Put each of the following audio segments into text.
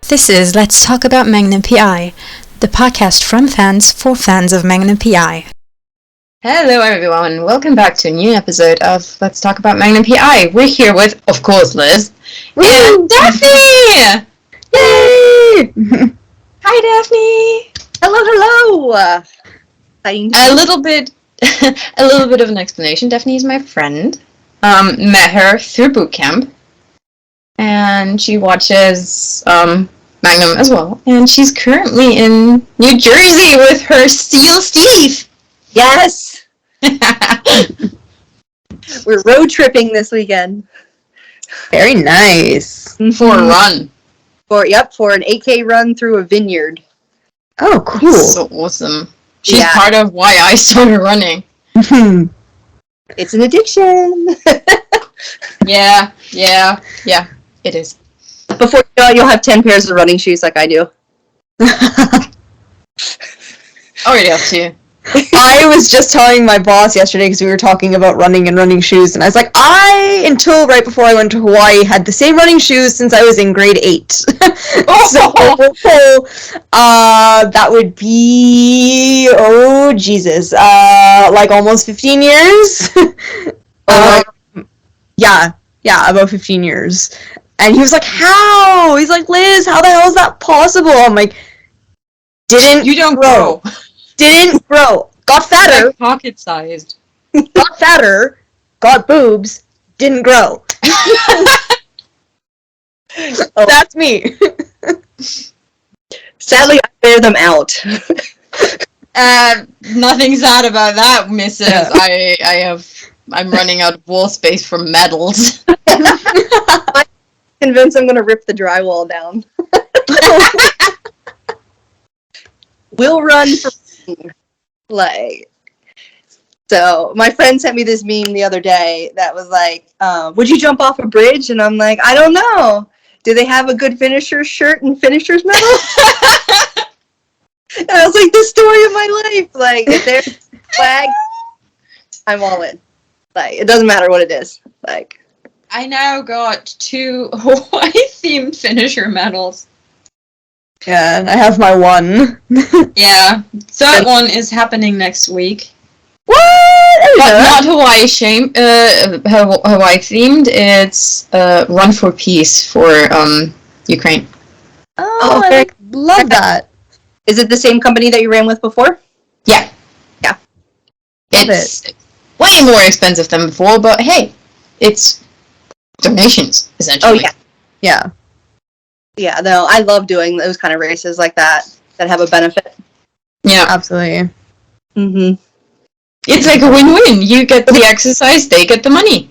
This is Let's Talk About Magnum PI, the podcast from fans for fans of Magnum PI. Hello everyone, welcome back to a new episode of Let's Talk About Magnum PI. We're here with, of course, Liz, and Daphne! Yay! Hi Daphne! Hello! A little bit of an explanation. Daphne is my friend. Met her through boot camp. And she watches Magnum as well. And she's currently in New Jersey with her Steel Steve. Yes! We're road tripping this weekend. Very nice. For a run. For an 8K run through a vineyard. Oh, cool. So awesome. She's part of why I started running. It's an addiction. Yeah. It is. Before you know it, you'll have 10 pairs of running shoes like I do. Already up to you. I was just telling my boss yesterday because we were talking about running and running shoes, and I was like, until right before I went to Hawaii, had the same running shoes since I was in grade 8. So, that would be, like almost 15 years? Yeah, about 15 years. And he was like, how? He's like, Liz, how the hell is that possible? I'm like, You don't grow. Didn't grow. Got fatter. Like pocket-sized. Got fatter. Got boobs. Didn't grow. That's me. Sadly, I wear them out. Nothing sad about that, Mrs. Yeah. I'm running out of wall space for medals. I'm convinced I'm going to rip the drywall down. We'll run for so my friend sent me this meme the other day that was like, would you jump off a bridge? And I'm like, I don't know. Do they have a good finisher's shirt and finisher's medal? And I was like, the story of my life. Like, if there's a flag, I'm all in. Like, it doesn't matter what it is. Like, I now got 2 Hawaii-themed finisher medals. Yeah, I have my one. Yeah, third one is happening next week. What? But not Hawaii themed. It's Run for Peace for Ukraine. Oh, I love that. Is it the same company that you ran with before? Yeah. It's way more expensive than before, but hey, it's donations essentially. Oh yeah. Yeah, no, I love doing those kind of races like that have a benefit. Yeah, absolutely. Mm-hmm. It's like a win-win. You get the exercise, they get the money.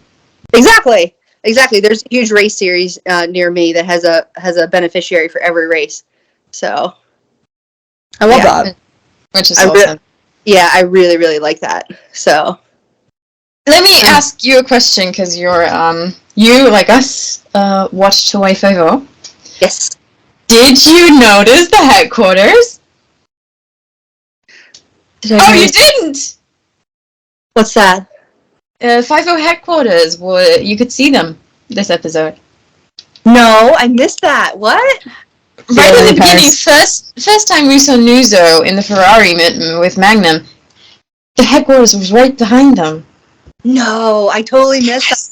Exactly. There's a huge race series near me that has a beneficiary for every race. So, I love that. Which is awesome. I really, really like that. So, let me ask you a question because you like us watched Hawaii 5-0. Yes. Did you notice the headquarters? You didn't? What's that? 5-0 headquarters. You could see them this episode. No, I missed that. What? Right in the beginning, first time we saw Nuzo in the Ferrari with Magnum, the headquarters was right behind them. No, I totally missed that.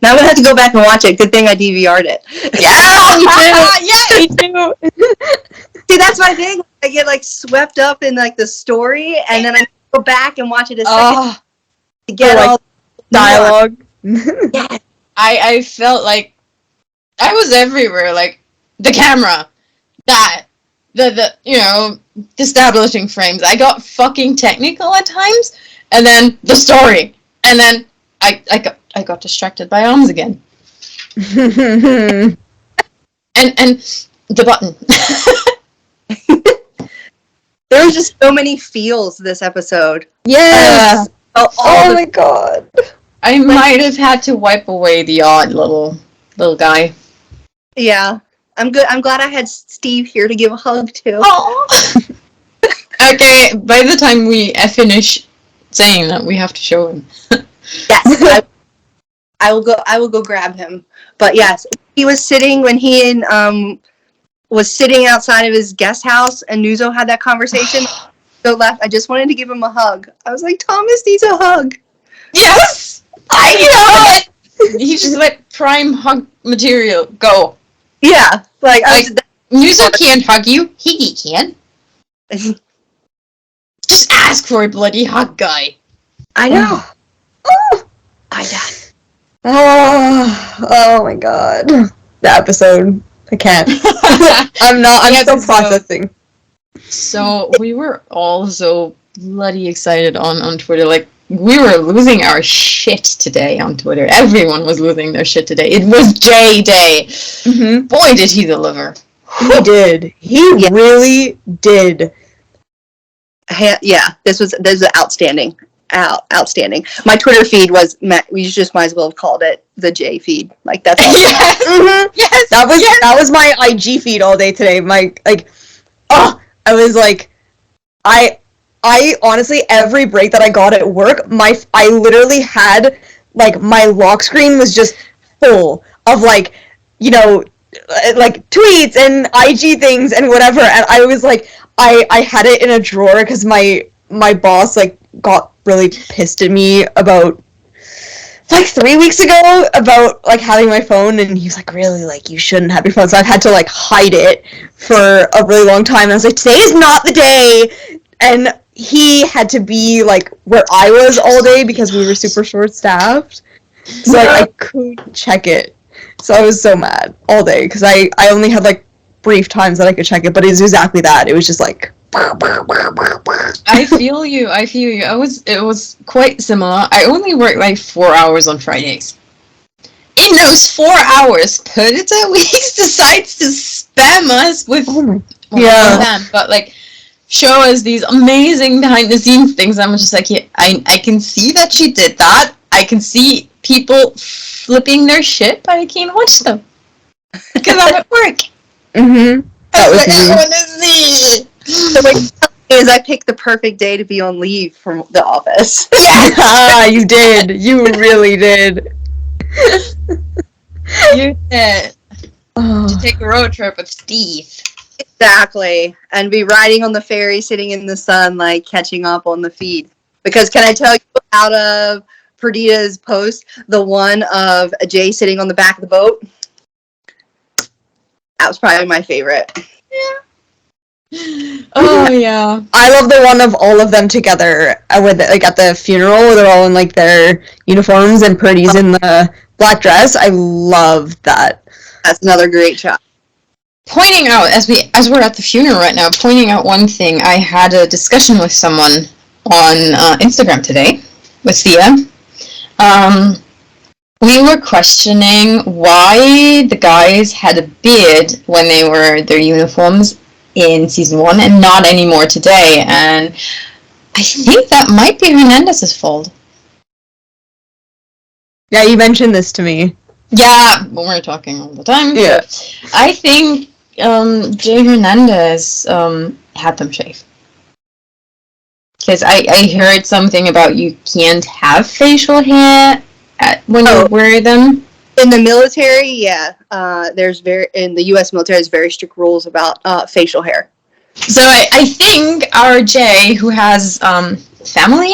Now I'm going to have to go back and watch it. Good thing I DVR'd it. Yeah, me too. See, that's my thing. I get, swept up in, the story, and then I go back and watch it a second to get all dialogue. Yeah. I felt like I was everywhere. Like, the camera, the establishing frames. I got fucking technical at times, and then the story, and then I got distracted by arms again. and the button. There was just so many feels this episode. Yes. Oh my god. I might have had to wipe away the odd little guy. Yeah. I'm good. I'm glad I had Steve here to give a hug too. Oh. Okay, by the time we finish saying that, we have to show him. Yes. I will go grab him. But yes, he was sitting when he and was sitting outside of his guest house, and Nuzo had that conversation. So left. I just wanted to give him a hug. I was like, Thomas needs a hug. Yes! I know it! He's just like prime hug material. Go. Yeah. Like Nuzo can't hug you. Higgy can. Just ask for a bloody hug, guy. I know. I know. Oh my god. The episode. I can't. I'm still processing. So we were all so bloody excited on Twitter. Like, we were losing our shit today on Twitter. Everyone was losing their shit today. It was J Day. Mm-hmm. Boy, did he deliver. He did. He really did. Yeah, this was outstanding. Outstanding. My Twitter feed was, we just might as well have called it the J feed. Like, that's all. Yes. Mm-hmm. Yes. That was my IG feed all day today. I was like, I honestly, every break that I got at work, I literally had, like, my lock screen was just full of, like, you know, like, tweets and IG things and whatever, and I was like, I had it in a drawer because my boss, like, got really pissed at me about, like, 3 weeks ago about, like, having my phone, and he was like, really, like, you shouldn't have your phone, so I've had to, like, hide it for a really long time, and I was like, today is not the day, and he had to be, like, where I was all day because we were super short-staffed, so I couldn't check it, so I was so mad all day, because I only had, like, brief times that I could check it, but it was exactly that, it was just, like, I feel you. It was quite similar. I only work like 4 hours on Fridays. In those 4 hours, Predator Weeks decides to spam us with but like show us these amazing behind the scenes things. I'm just like, yeah, I can see that she did that. I can see people flipping their shit, but I can't watch them because I'm at work. Mm-hmm. I want to see. So what is I picked the perfect day to be on leave from the office. Yeah, you did. You really did. You did. To take a road trip with Steve. Exactly. And be riding on the ferry, sitting in the sun, like catching up on the feed. Because can I tell you, out of Perdita's post, the one of Jay sitting on the back of the boat? That was probably my favorite. Yeah. Oh yeah, I love the one of all of them together like at the funeral where they're all in like their uniforms and Purdy's in the black dress. I love that. That's another great shot. Pointing out as we're at the funeral right now, pointing out one thing. I had a discussion with someone on Instagram today with Thea. We were questioning why the guys had a beard when they were their uniforms in season 1 and not anymore today, and I think that might be Hernandez's fault. Yeah, you mentioned this to me. Yeah, but we're talking all the time. Yeah. I think Jay Hernandez had them shave. Because I heard something about you can't have facial hair when you wear them. In the military, yeah, in the U.S. military, there's very strict rules about facial hair. So I think our Jay, who has family,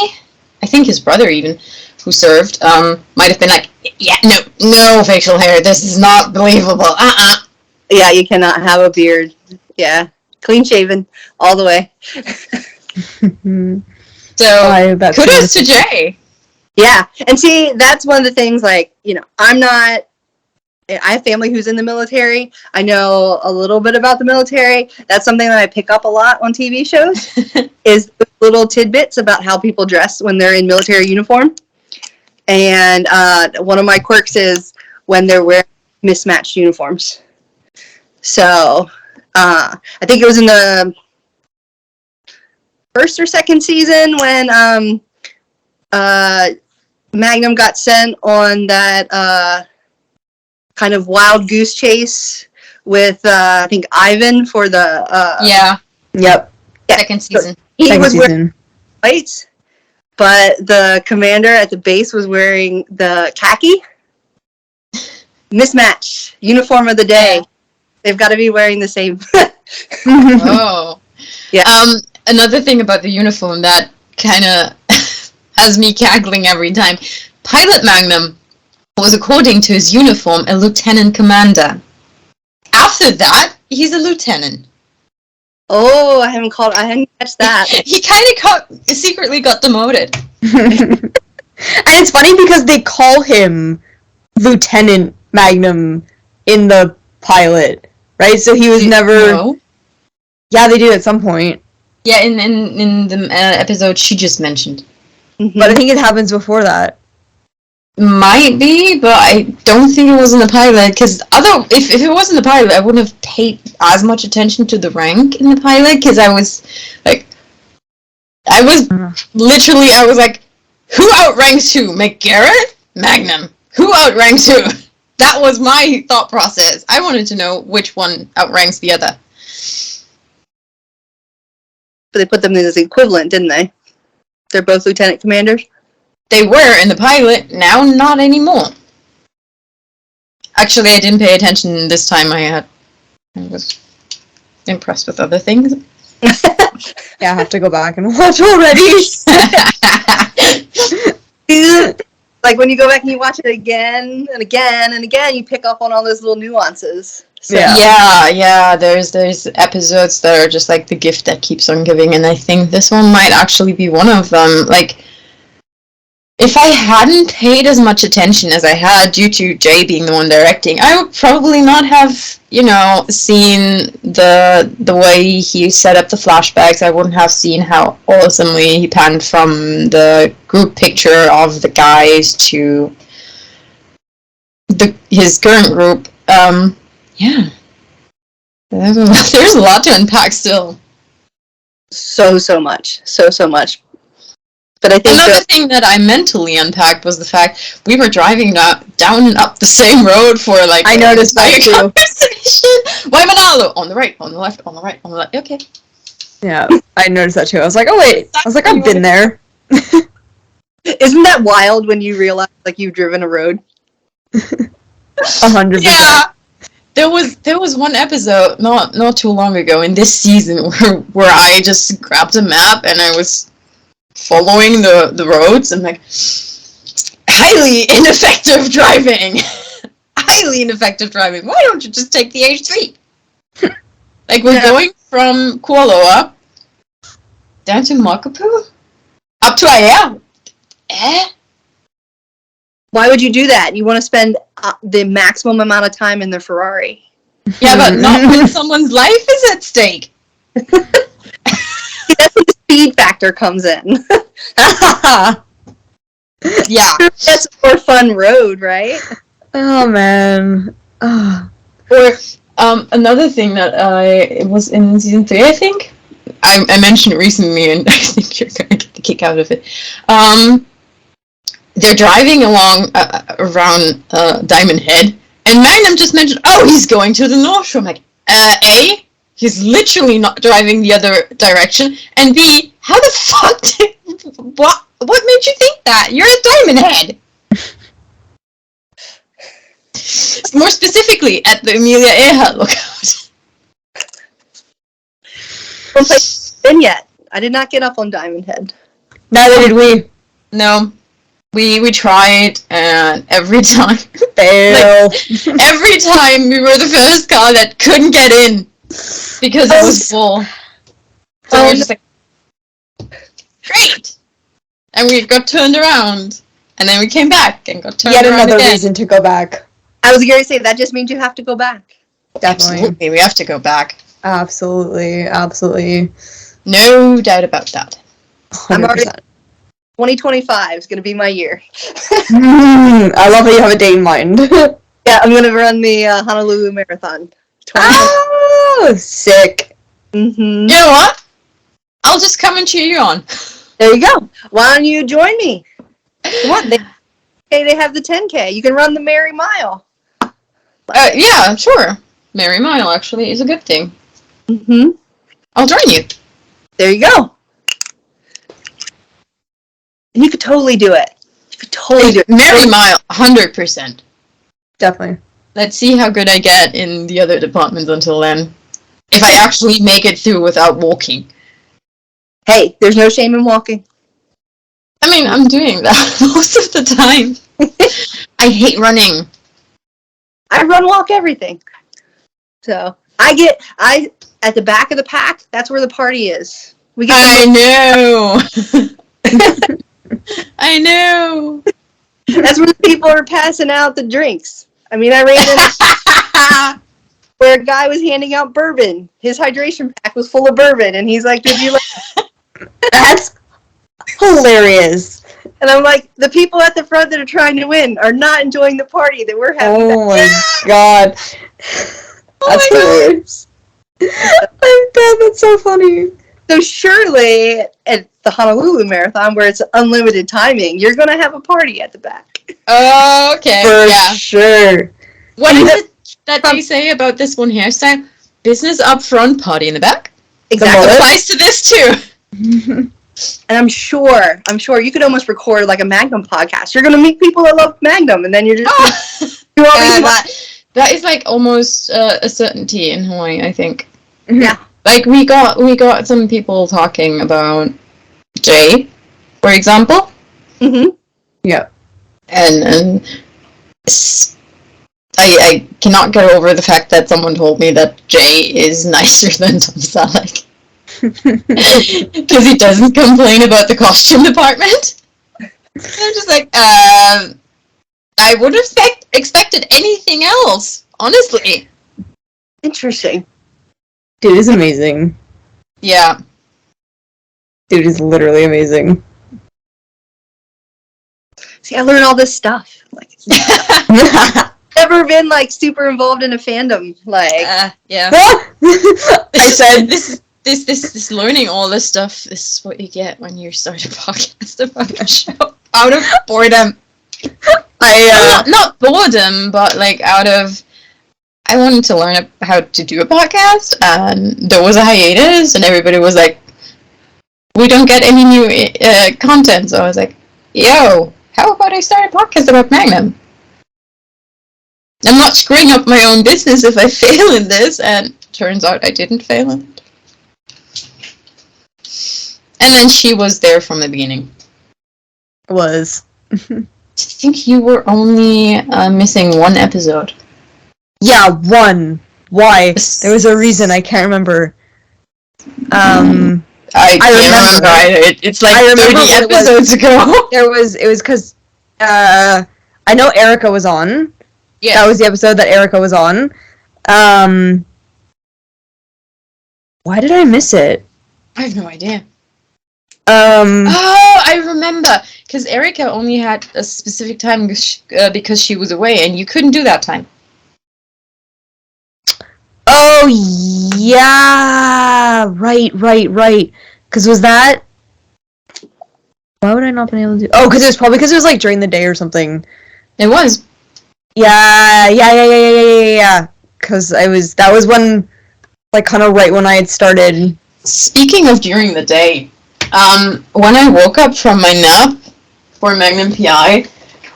I think his brother even, who served, might have been like, yeah, no facial hair. This is not believable. Yeah, you cannot have a beard. Yeah, clean shaven all the way. So kudos to Jay. Yeah, and see, that's one of the things, like, you know, I have family who's in the military. I know a little bit about the military. That's something that I pick up a lot on TV shows, is little tidbits about how people dress when they're in military uniform. And one of my quirks is when they're wearing mismatched uniforms. So, I think it was in the first or second season when Magnum got sent on that kind of wild goose chase with I think Ivan for the Yep. Second season. So he was wearing white, but the commander at the base was wearing the khaki. Mismatch. Uniform of the day. They've got to be wearing the same. Oh. Yeah. Another thing about the uniform that kind of has me cackling every time. Pilot Magnum was, according to his uniform, a lieutenant commander. After that, he's a lieutenant. Oh, I hadn't catch that. He kind of secretly got demoted. And it's funny because they call him Lieutenant Magnum in the pilot, right? So he was never... No. Yeah, they do at some point. Yeah, in the episode she just mentioned. Mm-hmm. But I think it happens before that. Might be, but I don't think it was in the pilot, because if it was in the pilot, I wouldn't have paid as much attention to the rank in the pilot, because I was like, I was like, who outranks who? McGarrett? Magnum. Who outranks who? That was my thought process. I wanted to know which one outranks the other. But they put them as equivalent, didn't they? They're both lieutenant commanders? They were in the pilot, now not anymore. Actually, I didn't pay attention this time. I was impressed with other things. Yeah, I have to go back and watch already. Like when you go back and you watch it again and again and again, you pick up on all those little nuances. So. Yeah. There's episodes that are just like the gift that keeps on giving, and I think this one might actually be one of them. Like, if I hadn't paid as much attention as I had due to Jay being the one directing, I would probably not have, seen the way he set up the flashbacks. I wouldn't have seen how awesomely he panned from the group picture of the guys to his current group. Yeah. There's a lot to unpack still. So much. So much. But I think another thing that I mentally unpacked was the fact we were driving down and up the same road for like I noticed that too. Conversation. Why Manalo? On the right, on the left, on the right, on the left. Okay. Yeah, I noticed that too. I was like, oh wait. I was like, I've been there. Isn't that wild when you realize like you've driven a road? 100%. Yeah. There was one episode not too long ago in this season where I just grabbed a map and I was following the roads and like highly ineffective driving. Highly ineffective driving. Why don't you just take the H3? Like we're going from Kualoa down to Makapu? Up to Aiea? Why would you do that? You want to spend the maximum amount of time in the Ferrari. Yeah, but not when someone's life is at stake. That's when the speed factor comes in. Yeah. That's a more fun road, right? Oh, man. Oh. Or another thing that it was in season 3, I think. I mentioned it recently, and I think you're going to get the kick out of it. They're driving along around Diamond Head, and Magnum just mentioned, oh, he's going to the North Shore. I'm like, A, he's literally not driving the other direction, and B, how the fuck what made you think that? You're at Diamond Head. More specifically, at the Amelia Earhart lookout. One place I've been yet. I did not get up on Diamond Head. Neither did we. No. We tried, and every time... Fail. Every time we were the first car that couldn't get in. Because it was full. So we were just like, great! And we got turned around. And then we came back and got turned around Yet another again. reason to go back. I was going to say, that just means you have to go back. Definitely. Absolutely, we have to go back. Absolutely. No doubt about that. 100%. I'm already 2025 is going to be my year. I love how you have a date in mind. Yeah, I'm going to run the Honolulu Marathon. Oh, sick. Mm-hmm. You know what? I'll just come and cheer you on. There you go. Why don't you join me? What? They have the 10K. You can run the Merry Mile. Yeah, sure. Merry Mile, actually, is a good thing. Mm-hmm. I'll join you. There you go. And you could totally do it. You could totally do it. Merry Mile, 100%. Definitely. let's see how good I get in the other departments until then. If I actually make it through without walking. Hey, there's no shame in walking. I mean, I'm doing that most of the time. I hate running. I run, walk, everything. So at the back of the pack. That's where the party is. I know. I know. That's where the people are passing out the drinks. I mean, I ran in where a guy was handing out bourbon. His hydration pack was full of bourbon, and he's like, "Did you like?" That's hilarious. And I'm like, the people at the front that are trying to win are not enjoying the party that we're having. Oh my god. That's hilarious. Oh god, that's so funny. So surely at the Honolulu Marathon, where it's unlimited timing, you're going to have a party at the back. Okay. For sure. What is it that they say about this one hairstyle? Business up front, party in the back? Exactly. Applies to this too. And I'm sure you could almost record like a Magnum podcast. You're going to meet people that love Magnum, and then you're just do all these that is like almost a certainty in Hawaii, I think. Yeah. Like we got some people talking about Jay, for example. Mm-hmm. Yeah. And I cannot get over the fact that someone told me that Jay is nicer than Tom Selleck. Because he doesn't complain about the costume department. I'm just like, I would have expected anything else, honestly. Interesting. Dude is amazing. Yeah. Dude is literally amazing. See, I learn all this stuff. Like, never been like super involved in a fandom. Like, yeah. I said this learning all this stuff. This is what you get when you start a podcast about a show out of boredom. Not boredom, but like out of. I wanted to learn how to do a podcast, and there was a hiatus, and everybody was like, "We don't get any new content." So I was like, "Yo, how about I start a podcast about Magnum?" I'm not screwing up my own business if I fail in this, and turns out I didn't fail in it. And then she was there from the beginning. was. I think you were only missing one episode. Yeah, one. Why? There was a reason. I can't remember. I remember. It's like 30 episodes ago. It was because I know Erica was on. Yeah. That was the episode that Erica was on. Why did I miss it? I have no idea. Oh, I remember. Because Erica only had a specific time because she was away, and you couldn't do that time. Oh, yeah. Right. Because was that... Why would I not been able to do... Oh, because it was probably because it was, like, during the day or something. It was. Yeah. Because that was when, like, kind of right when I had started. Speaking of during the day, when I woke up from my nap for Magnum PI,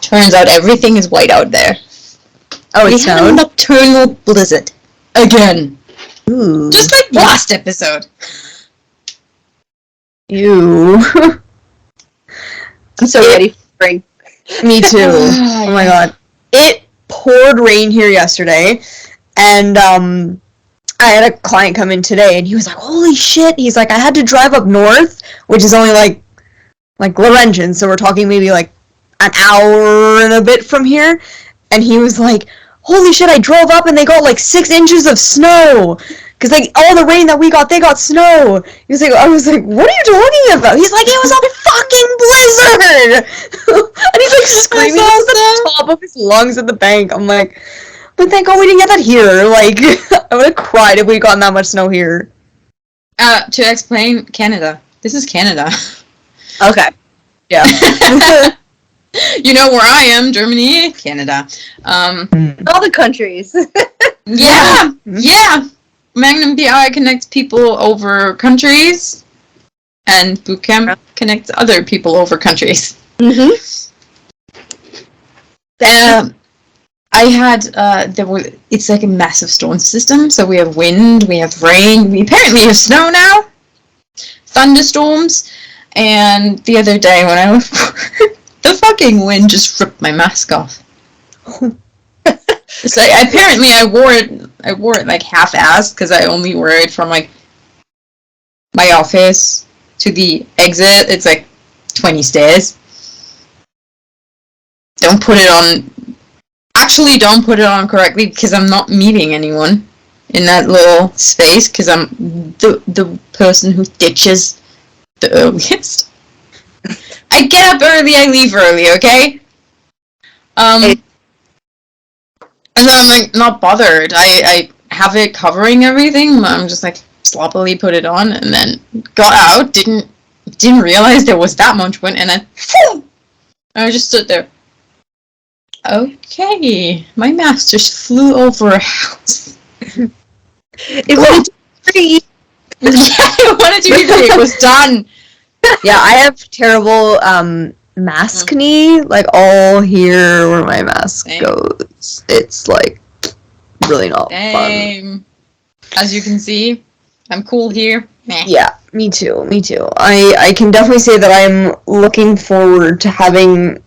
turns out everything is white out there. Oh, it's we had a nocturnal blizzard. Again. Ooh. Just like last episode. Ew. I'm so ready for spring. Me too. Oh my god. It poured rain here yesterday, and I had a client come in today, and he was like, holy shit. He's like, I had to drive up north, which is only like Laurentian, so we're talking maybe like an hour and a bit from here, and he was like, holy shit, I drove up and they got like 6 inches of snow. Because like all the rain that we got, they got snow. He was like, I was like, what are you talking about? He's like, it was a fucking blizzard. And he's like screaming at the top of his lungs at the bank. I'm like, but thank God we didn't get that here. Like, I would have cried if we'd gotten that much snow here. To explain, Canada. This is Canada. Okay. Yeah. You know where I am, Germany, Canada. All the countries. Yeah. Magnum PI connects people over countries, and Bootcamp connects other people over countries. Mm-hmm. I had it's like a massive storm system, so we have wind, we have rain, we apparently have snow now, thunderstorms, and the other day when I was the fucking wind just ripped my mask off. So apparently I wore it like half-assed because I only wore it from like my office to the exit. It's like 20 stairs. Don't put it on. Actually, don't put it on correctly because I'm not meeting anyone in that little space because I'm the person who ditches the earliest. I get up early, I leave early, okay? And so I'm like not bothered. I have it covering everything. I'm just like sloppily put it on and then got out. Didn't realize there was that much wind, and then I just stood there. Okay, my mask just flew over a house. It wanted to be Yeah, it wanted to be free. It was done. Yeah, I have terrible mask knee, like all here where my mask goes. It's like really not fun. As you can see, I'm cool here. Meh. Yeah, me too. I can definitely say that I'm looking forward to having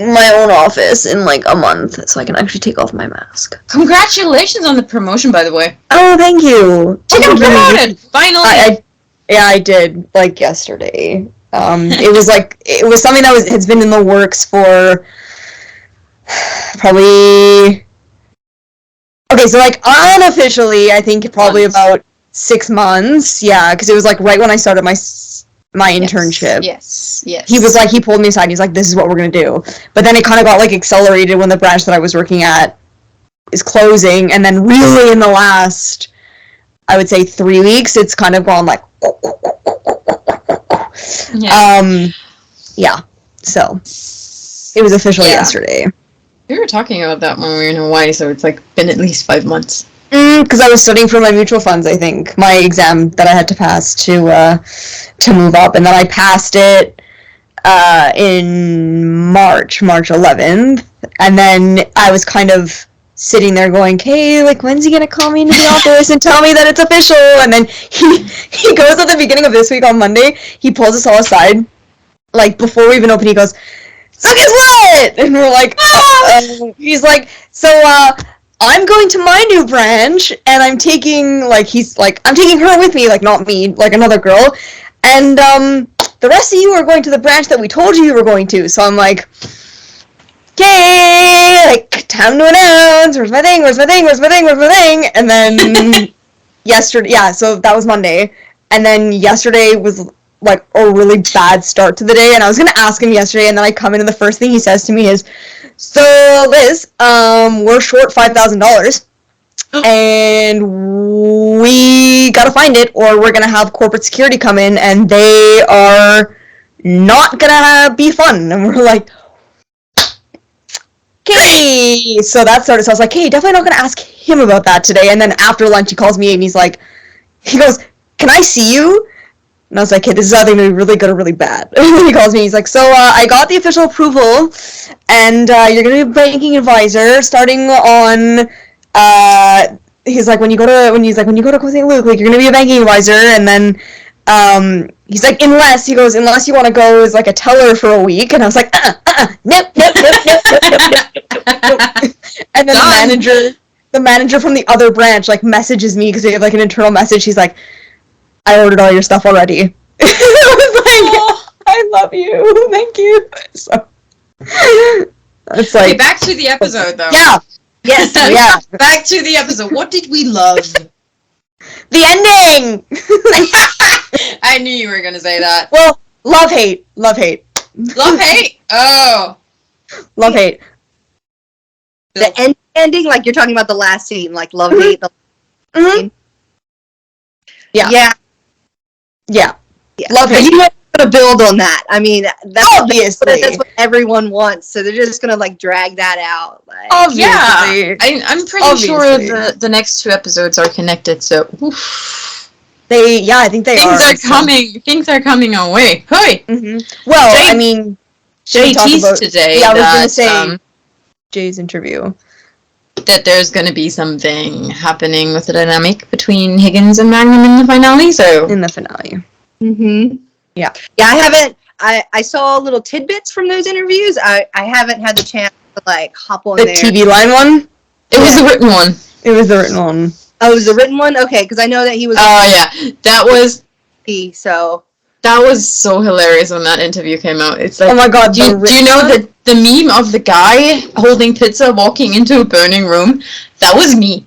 my own office in like a month so I can actually take off my mask. Congratulations on the promotion, by the way. Oh, thank you. You got promoted, finally. I did, like, yesterday. It was something that has been in the works for probably... Okay, so, like, unofficially, I think probably about 6 months. Yeah, because it was, like, right when I started my internship. Yes. He was, like, he pulled me aside, and he's like, this is what we're gonna do. But then it kind of got, like, accelerated when the branch that I was working at is closing, and then really in the last, I would say 3 weeks, it's kind of gone, like, yeah. So it was official yesterday. We were talking about that when we were in Hawaii, so it's like been at least 5 months. Because I was studying for my mutual funds, I think, my exam that I had to pass to move up, and then I passed it in March 11th, and then I was kind of sitting there going, okay, like, when's he gonna call me into the office and tell me that it's official? And then he goes at the beginning of this week on Monday, he pulls us all aside, like, before we even open, he goes, so guess what? And we're like, he's like, so, I'm going to my new branch, and I'm taking, like, I'm taking her with me, like, not me, like, another girl, and, the rest of you are going to the branch that we told you were going to. So I'm like, okay, like, time to announce, where's my thing? And then yesterday, so that was Monday, and then yesterday was, like, a really bad start to the day, and I was gonna ask him yesterday, and then I come in, and the first thing he says to me is, so, Liz, we're short $5,000, and we gotta find it, or we're gonna have corporate security come in, and they are not gonna be fun. And we're like, okay, so that started. So I was like, hey, definitely not gonna ask him about that today. And then after lunch, he calls me and he goes, can I see you? And I was like, hey, this is either gonna be really good or really bad. And then he calls me, he's like, so I got the official approval, and you're gonna be a banking advisor starting on. He's like, when you go to St. Luke, like, you're gonna be a banking advisor, and then he's like, unless you want to go as, like, a teller for a week. And I was like, nope. And then the manager from the other branch, like, messages me because they have, like, an internal message. He's like, I ordered all your stuff already. I was like, oh, I love you, thank you. So it's like, okay, back to the episode though. Yeah. Yes, yeah. Back to the episode. What did we love? The ending! I knew you were going to say that. Well, love, hate. Love, hate? Oh. Love, hate. The ending, like, you're talking about the last scene, like, love, hate. Mm-hmm. Yeah. Love, hate. You to build on that. I mean, obviously that's what everyone wants. So they're just gonna, like, drag that out. Like, obviously, yeah. I'm pretty sure the next 2 episodes are connected. So, oof. I think they are. Things are coming our way. Hey. Mm-hmm. Well, I mean, Jay teased today. Yeah, I was gonna say Jay's interview. that there's going to be something happening with the dynamic between Higgins and Magnum in the finale. So In the finale. Mm-hmm. Yeah. Yeah, I haven't. I saw little tidbits from those interviews. I haven't had the chance to like hop on The there. TV line one? it was the written one. It was the written one. Oh, it was the written one? Okay, because I know that he was Oh yeah, that was so so hilarious when that interview came out. It's like, Oh my god, do you know one? the meme of the guy holding pizza walking into a burning room? That was me.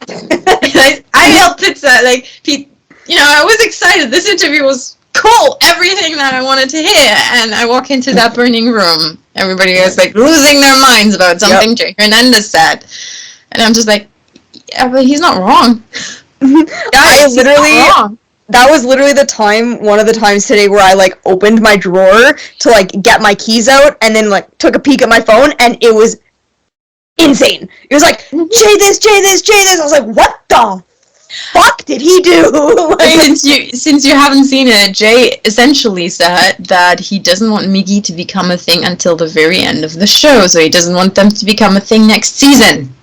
I held pizza, like, I was excited. This interview was cool, everything that I wanted to hear, and I walk into that burning room. Everybody was like losing their minds about something Jay Hernandez said, and I'm just like, yeah, but he's not wrong. Guys, that was literally one of the times today where I like opened my drawer to like get my keys out and then like took a peek at my phone, and it was insane. It was like, Jay this. I was like, what the fuck did he do? Like, since you haven't seen it, Jay essentially said that he doesn't want Miggy to become a thing until the very end of the show, so he doesn't want them to become a thing next season.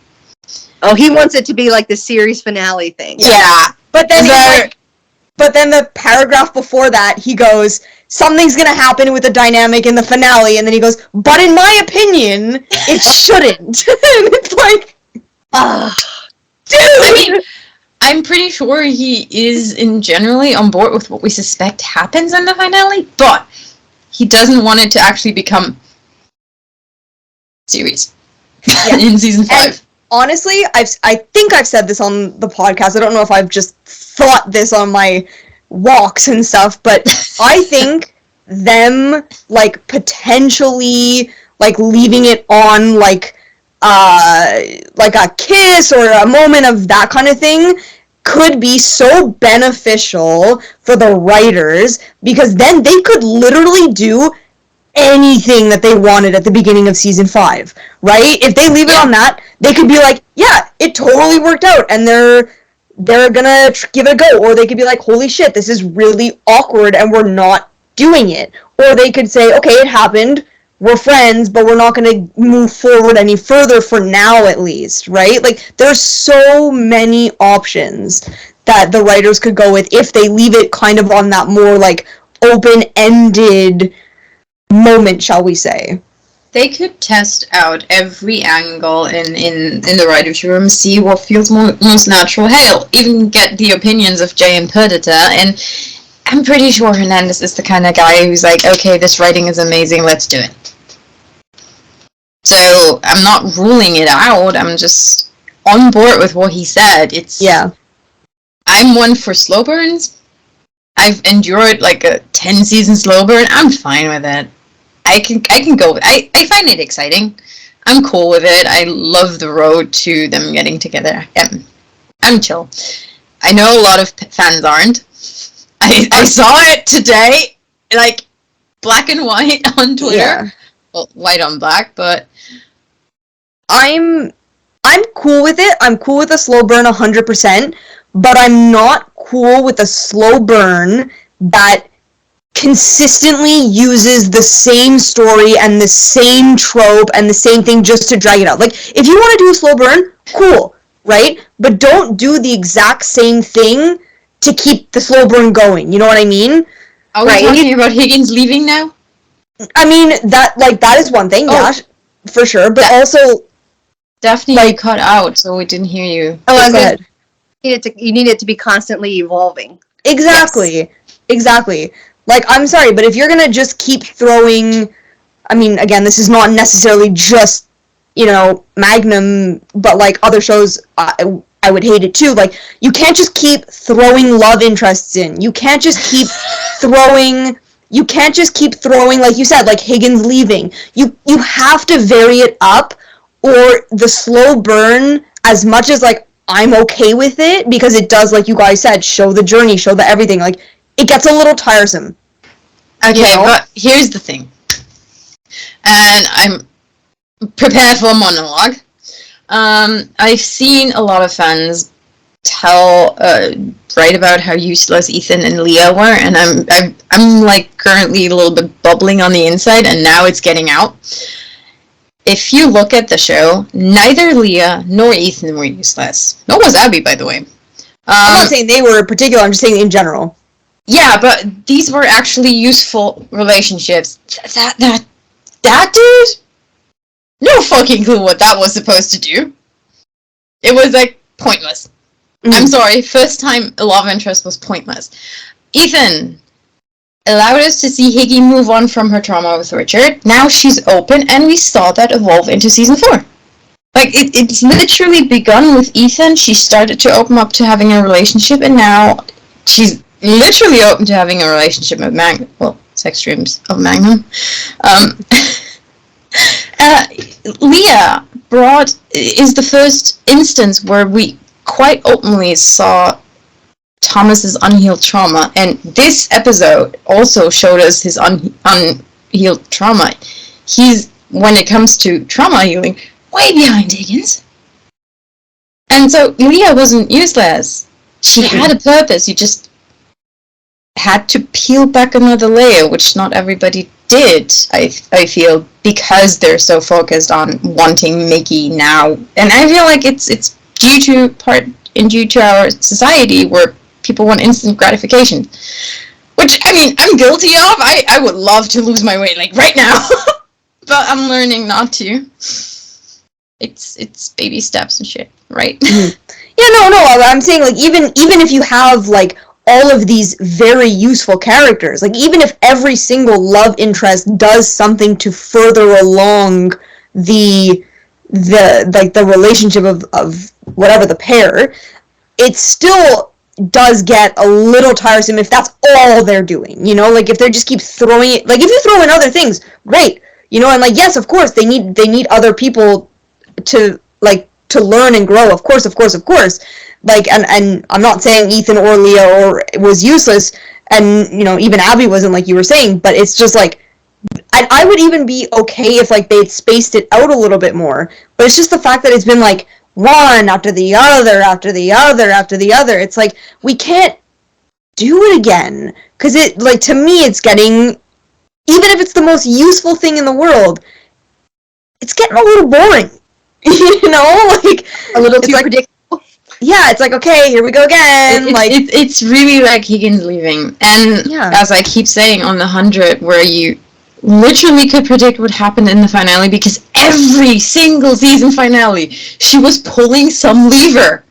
Oh, he wants it to be like the series finale thing. Yeah. But then the paragraph before that, he goes, something's gonna happen with the dynamic in the finale, and then he goes, but in my opinion, it shouldn't. And it's like, dude! I mean, I'm pretty sure he is generally on board with what we suspect happens in the finale, but he doesn't want it to actually become series in season 5. And honestly, I think I've said this on the podcast. I don't know if I've just thought this on my walks and stuff, but I think them like potentially like leaving it on like a kiss or a moment of that kind of thing could be so beneficial for the writers, because then they could literally do anything that they wanted at the beginning of season 5, right? If they leave it on that, they could be like, yeah, it totally worked out, and they're gonna give it a go. Or they could be like, holy shit, this is really awkward and we're not doing it. Or they could say, okay, it happened, we're friends, but we're not gonna move forward any further for now, at least, right? Like, there's so many options that the writers could go with if they leave it kind of on that more like open-ended moment, shall we say. They could test out every angle in the writer's room, see what feels most natural. Hell, even get the opinions of Jay and Perdita, and I'm pretty sure Hernandez is the kind of guy who's like, okay, this writing is amazing, let's do it. So, I'm not ruling it out, I'm just on board with what he said. I'm one for slow burns. I've endured like a 10-season slow burn, I'm fine with it. I can go. I find it exciting. I'm cool with it. I love the road to them getting together. I'm chill. I know a lot of fans aren't. I saw it today, like black and white on Twitter. Yeah. Well, white on black, but I'm cool with it. I'm cool with a slow burn 100%, but I'm not cool with a slow burn that consistently uses the same story and the same trope and the same thing just to drag it out. Like, if you want to do a slow burn, cool, right? But don't do the exact same thing to keep the slow burn going. You know what I mean? Are we talking about Higgins leaving now? I mean, that is one thing, yeah, for sure. But also, Daphne, you cut out, so we didn't hear you. Oh, go ahead. You need it to be constantly evolving. Exactly. Yes. Exactly. Like, I'm sorry, but if you're gonna just keep throwing, I mean, again, this is not necessarily just, Magnum, but like other shows, I would hate it too. Like, you can't just keep throwing love interests in. You can't just keep throwing, like you said, like Higgins leaving. You have to vary it up, or the slow burn, as much as like I'm okay with it, because it does, like you guys said, show the journey, show the everything, like, it gets a little tiresome. Okay, but here's the thing. And I'm prepared for a monologue. I've seen a lot of fans write about how useless Ethan and Leah were, and I'm like currently a little bit bubbling on the inside, and now it's getting out. if you look at the show, neither Leah nor Ethan were useless. Nor was Abby, by the way. I'm not saying they were in particular, I'm just saying in general. Yeah, but these were actually useful relationships. That dude? No fucking clue what that was supposed to do. It was, like, pointless. Mm-hmm. I'm sorry, first time a love interest was pointless. Ethan allowed us to see Higgy move on from her trauma with Richard. Now she's open, and we saw that evolve into season 4. Like, it's literally begun with Ethan. She started to open up to having a relationship, and now she's literally open to having a relationship with Magnum. Well, sex dreams of Magnum. Leah is the first instance where we quite openly saw Thomas's unhealed trauma, and this episode also showed us his unhealed trauma. He's, when it comes to trauma healing, way behind Higgins. And so Leah wasn't useless. She had a purpose. You just had to peel back another layer, which not everybody did, I feel, because they're so focused on wanting Mickey now. And I feel like it's due to our society where people want instant gratification. Which, I mean, I'm guilty of. I would love to lose my weight, like, right now. But I'm learning not to. It's baby steps and shit, right? Mm-hmm. Yeah, no, I'm saying, like, even if you have, like, all of these very useful characters, like, even if every single love interest does something to further along the relationship of whatever the pair, it still does get a little tiresome if that's all they're doing, you know? Like, if they just keep throwing it, like, if you throw in other things, great, you know? And, like, yes, of course, they need other people to learn and grow, of course, like, and I'm not saying Ethan or Leah was useless, and, you know, even Abby wasn't, like you were saying, but it's just, like, I would even be okay if, like, they'd spaced it out a little bit more, but it's just the fact that it's been, like, one after the other, after the other, after the other. It's like, we can't do it again, because it, like, to me, it's getting, even if it's the most useful thing in the world, it's getting a little boring, you know, like, a little too predictable. Yeah, it's like, okay, here we go again. It's really like Higgins leaving, and as I keep saying on the 100, where you literally could predict what happened in the finale, because every single season finale, she was pulling some lever.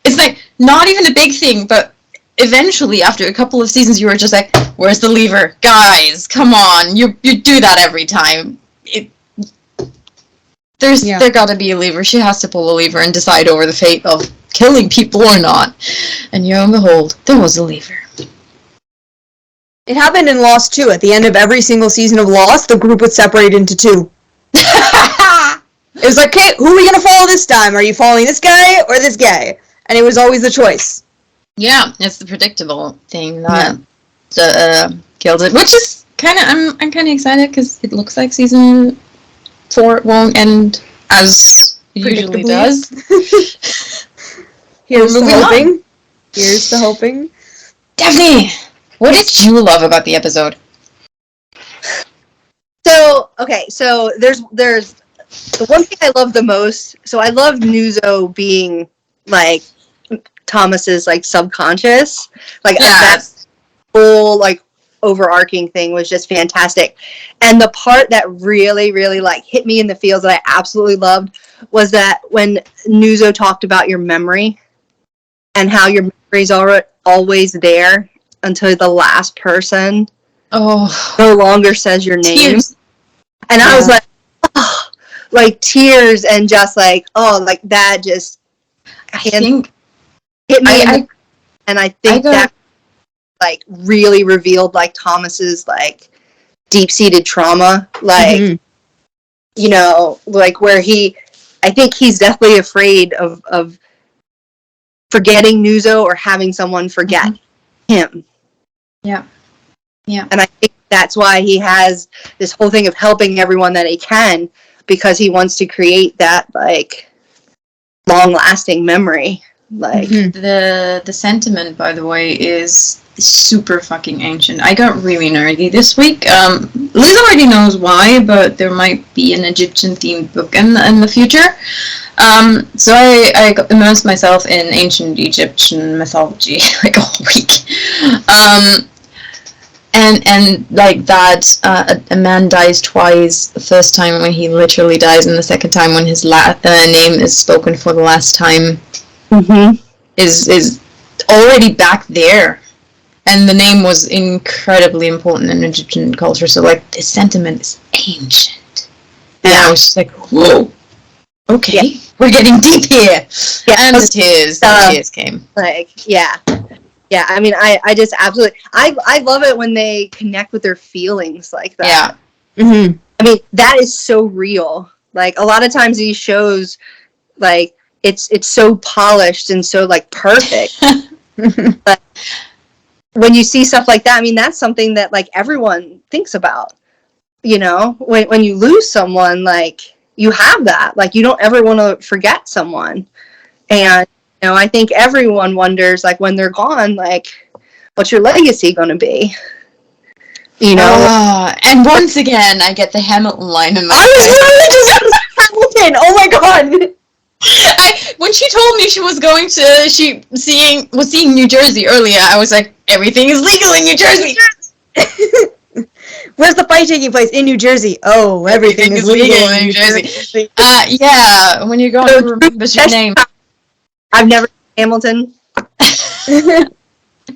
It's like, not even a big thing, but eventually, after a couple of seasons, you were just like, where's the lever? Guys, come on, you do that every time. There gotta be a lever. She has to pull a lever and decide over the fate of killing people or not. And lo and behold, there was a lever. It happened in Lost too. At the end of every single season of Lost, the group would separate into two. It was like, okay, who are we gonna follow this time? Are you following this guy or this guy? And it was always the choice. Yeah, it's the predictable thing that killed it. Which is kind of, I'm kind of excited because it looks like season 4 won't end as it usually does. Here's the hoping. Daphne, what did you love about the episode? So there's the one thing I love the most. So I love Nuzo being like Thomas's like subconscious, like that whole like overarching thing was just fantastic. And the part that really, really like hit me in the feels that I absolutely loved was that when Nuzo talked about your memory and how your memory's always there until the last person no longer says your name. Tears. And I was like, oh, like tears, and just like, oh, like that just hit me. And I think that like really revealed like Thomas's like deep-seated trauma, like you know, like where I think he's definitely afraid of forgetting Nuzo or having someone forget him. Yeah. And I think that's why he has this whole thing of helping everyone that he can, because he wants to create that like long-lasting memory Like, The sentiment, by the way, is super fucking ancient. I got really nerdy this week. Liz already knows why, but there might be an Egyptian-themed book in the future. So I immersed myself in ancient Egyptian mythology like a whole week. And like that, a man dies twice. The first time when he literally dies, and the second time when his name is spoken for the last time, is already back there. And the name was incredibly important in Egyptian culture. So like the sentiment is ancient. And I was just like, whoa, okay, we're getting deep here. Yeah, and the tears came. Like, yeah. I mean, I just absolutely, I love it when they connect with their feelings like that. Yeah. I mean, that is so real. Like, a lot of times these shows, like, it's so polished and so, like, perfect. But when you see stuff like that, I mean, that's something that, like, everyone thinks about. You know, when you lose someone, like, you have that. Like, you don't ever want to forget someone. And, you know, I think everyone wonders, like, when they're gone, like, what's your legacy going to be? You know? And once again, I get the Hamilton line in my I was literally just Hamilton! Oh my god! When she told me she was going to, seeing New Jersey earlier, I was like, everything is legal in New Jersey! Where's the fight taking place? In New Jersey. Oh, everything is legal in New Jersey. Yeah, when you're going to remember your name. I've never seen Hamilton.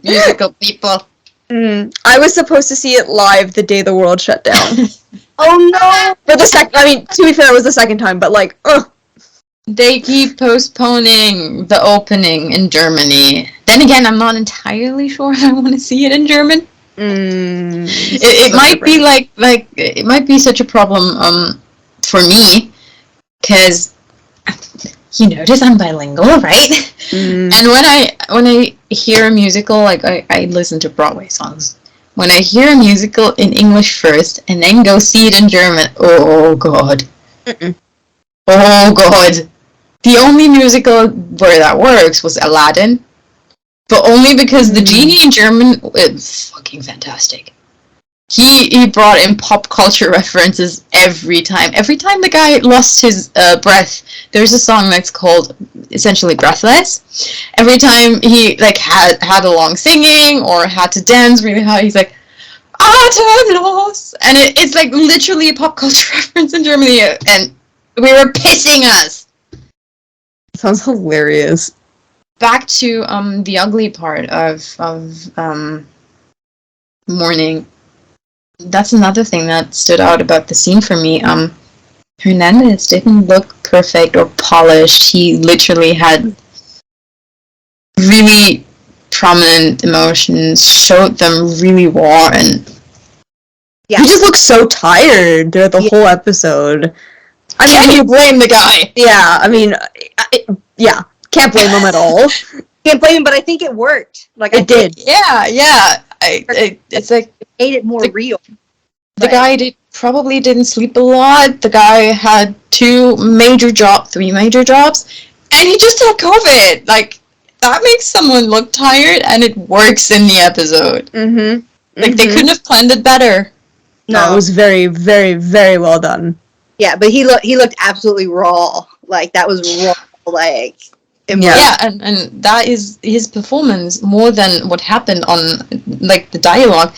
Musical people. I was supposed to see it live the day the world shut down. Oh no! But I mean, to be fair, it was the second time, but like, They keep postponing the opening in Germany. Then again, I'm not entirely sure if I want to see it in German. It might be like it might be such a problem for me, because you notice I'm bilingual, right? And when I hear a musical, like I listen to Broadway songs. When I hear a musical in English first and then go see it in German, oh god. Oh god. The only musical where that works was Aladdin, but only because the genie in German is fucking fantastic. He brought in pop culture references every time. Every time the guy lost his breath, there's a song that's called essentially Breathless. Every time he like had a long singing or had to dance really hard, he's like, Atemlos! And it's like literally a pop culture reference in Germany, and we were pissing us. Sounds hilarious. Back to the ugly part of mourning. That's another thing that stood out about the scene for me. Hernandez didn't look perfect or polished. He literally had really prominent emotions, showed them really raw, and he just looked so tired throughout the whole episode. I mean, can you blame the guy? Yeah, I mean, can't blame him at all. Can't blame him, but I think it worked. Like, it did. Yeah. It's like it made it more real. The guy probably didn't sleep a lot. The guy had 3 major jobs, and he just had COVID. Like, that makes someone look tired, and it works in the episode. Like, they couldn't have planned it better. No, it was very, very, very well done. Yeah, but he looked absolutely raw. Like, that was raw. Like, and that is his performance more than what happened on like the dialogue.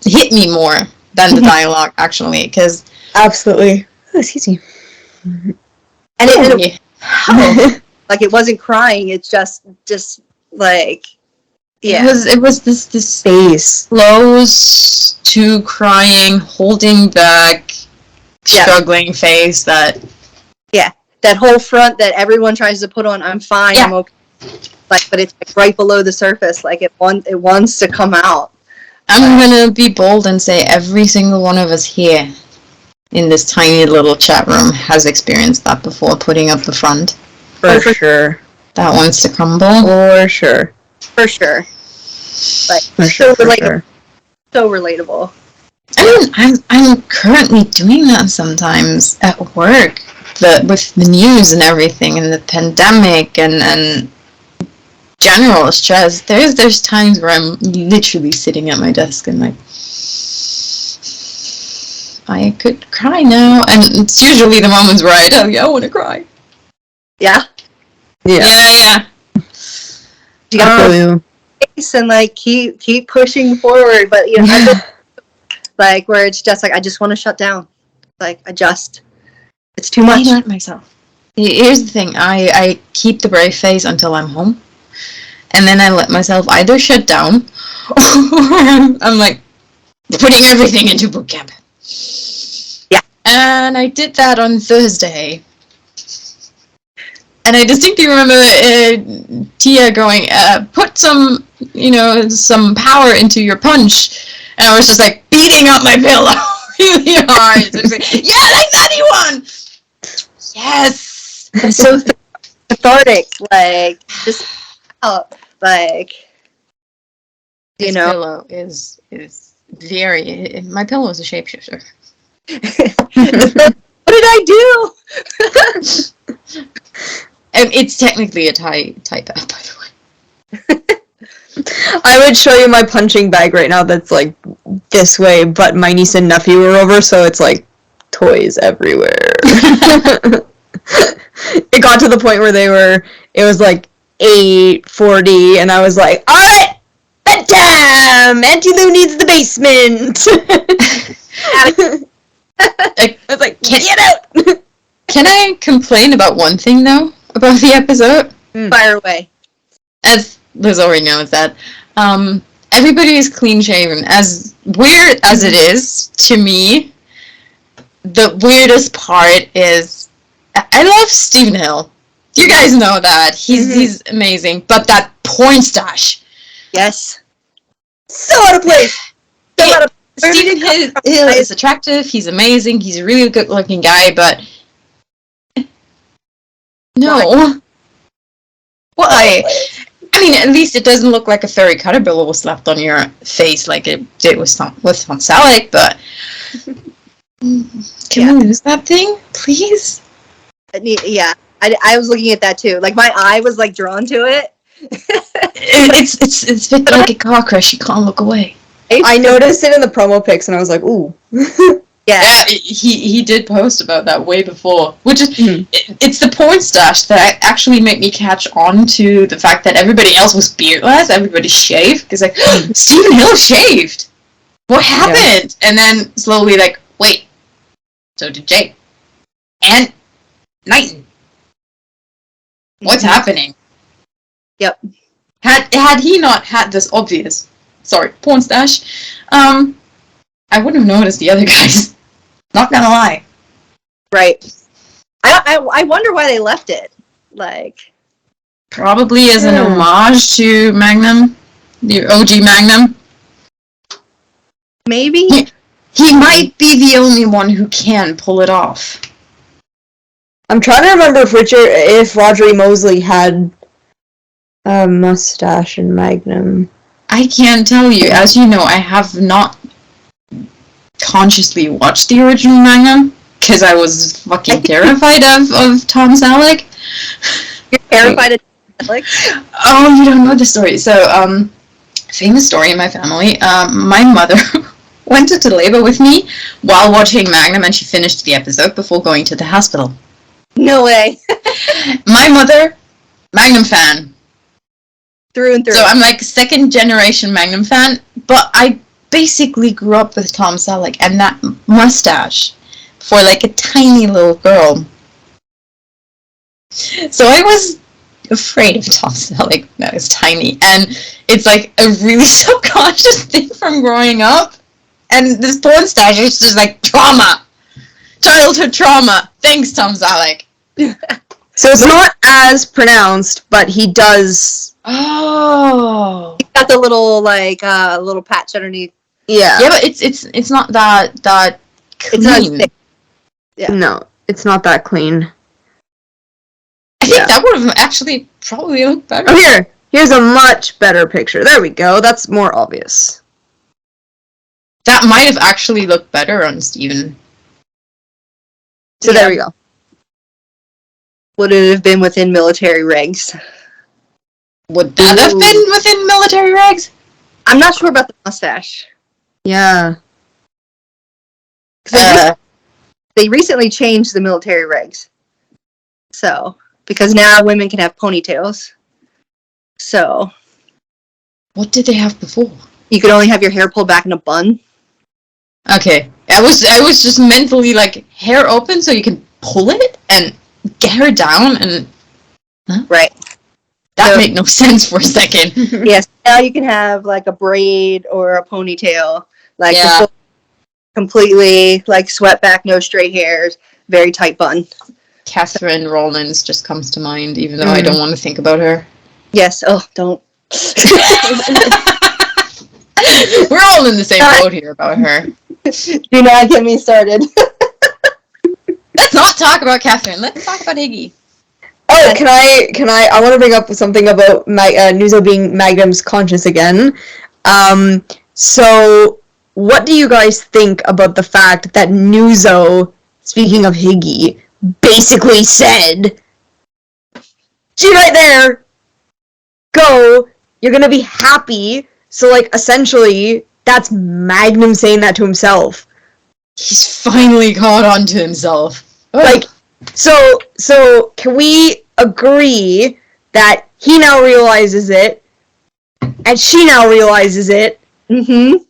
Hit me more than the dialogue actually, because absolutely. Oh, excuse me. And it like it wasn't crying. It's just like It was this face close to crying, holding back, struggling face that. That whole front that everyone tries to put on, I'm fine, I'm okay. Like, but it's like right below the surface. Like it wants to come out. I'm gonna be bold and say every single one of us here in this tiny little chat room has experienced that before, putting up the front. For sure. That wants to crumble. For sure. Like, so relatable. I mean, I'm currently doing that sometimes at work. the news and everything, and the pandemic and general stress, there's times where I'm literally sitting at my desk and like, I could cry now, and it's usually the moments where I tell you I want to cry. Yeah. Yeah. You gotta face and like keep pushing forward, but you know, I've been, like where it's just like I just want to shut down. Like it's too much. I let myself. Here's the thing: I keep the brave face until I'm home, and then I let myself either shut down, or I'm like putting everything into boot camp. Yeah. And I did that on Thursday. And I distinctly remember Tia going, put some power into your punch. And I was just like beating up my pillow really hard. Like, yeah, like that one! Yes! It's so cathartic. Like, just out. Like, you this know. pillow is very... My pillow is a shapeshifter. What did I do? It's technically a tie pad, by the way. I would show you my punching bag right now that's like this way, but my niece and nephew were over, so it's like toys everywhere. It got to the point where it was like 8:40, and I was like, alright, bedtime! Auntie Lou needs the basement! I was like, get out! Can I complain about one thing, though, about the episode? Fire away. As Liz already knows that, everybody is clean-shaven. As weird as it is, to me, the weirdest part is, I love Stephen Hill. You guys know that. He's amazing. But that porn stash. Yes. So out of place! So out of place. Stephen Hill is attractive. He's amazing. He's a really good-looking guy, but... No. Why? I mean, at least it doesn't look like a fairy caterpillar was slapped on your face like it did with Tom Selleck, but... Can we lose that thing, please? Yeah. I was looking at that too. Like, my eye was, like, drawn to it. It's like a car crash. You can't look away. I noticed it in the promo pics, and I was like, ooh. Yeah. He did post about that way before, which is it's the porn stash that actually made me catch on to the fact that everybody else was beardless, everybody shaved. It's like, Stephen Hill shaved. What happened? Yeah. And then slowly, like, wait, so did Jake and Knighton. What's happening? Yep. Had he not had this obvious, porn stash, I wouldn't have noticed the other guys. Not gonna lie. Right. I wonder why they left it. Like, probably as an homage to Magnum, the OG Magnum. Maybe he might be the only one who can pull it off. I'm trying to remember if Roger E. Mosley had a mustache in Magnum. I can't tell you. As you know, I have not consciously watched the original Magnum because I was fucking terrified of Tom Selleck. You're terrified of Tom Selleck? Oh, you don't know the story. So, famous story in my family. My mother went into labor with me while watching Magnum, and she finished the episode before going to the hospital. No way. My mother, Magnum fan. Through and through. So I'm like second generation Magnum fan, but I basically grew up with Tom Selleck and that mustache for like a tiny little girl. So I was afraid of Tom Selleck when I was tiny, and it's like a really subconscious thing from growing up. And this porn stash is just like trauma. Childhood trauma. Thanks, Tom Selleck. So it's not as pronounced, but he does. Oh. He's got the little little patch underneath. Yeah. Yeah, but it's not that clean. It's not thick. Yeah. No, it's not that clean. I think that would have actually probably looked better. Oh, here's a much better picture. There we go. That's more obvious. That might have actually looked better on Steven. So there we go. would it have been within military regs? Would that have been within military regs? I'm not sure about the mustache. Yeah. They recently changed the military regs. So, because now women can have ponytails. So. What did they have before? You could only have your hair pulled back in a bun. Okay. I was just mentally like, hair open so you can pull it and get her down and... Huh? Right. That made no sense for a second. Yes. Now you can have like a braid or a ponytail. Like the completely like swept back, no straight hairs, very tight bun. Catherine Rollins just comes to mind, even though I don't want to think about her. Yes. Oh, don't. We're all in the same boat here about her. Do not get me started. Let's not talk about Catherine. Let's talk about Iggy. Oh, can I want to bring up something about Nuzo being Magnum's conscience again. So, what do you guys think about the fact that Nuzo, speaking of Higgy, basically said, "She right there, go, you're gonna be happy." So, like, essentially, that's Magnum saying that to himself. He's finally caught on to himself. Like, so can we agree that he now realizes it, and she now realizes it? Mm-hmm.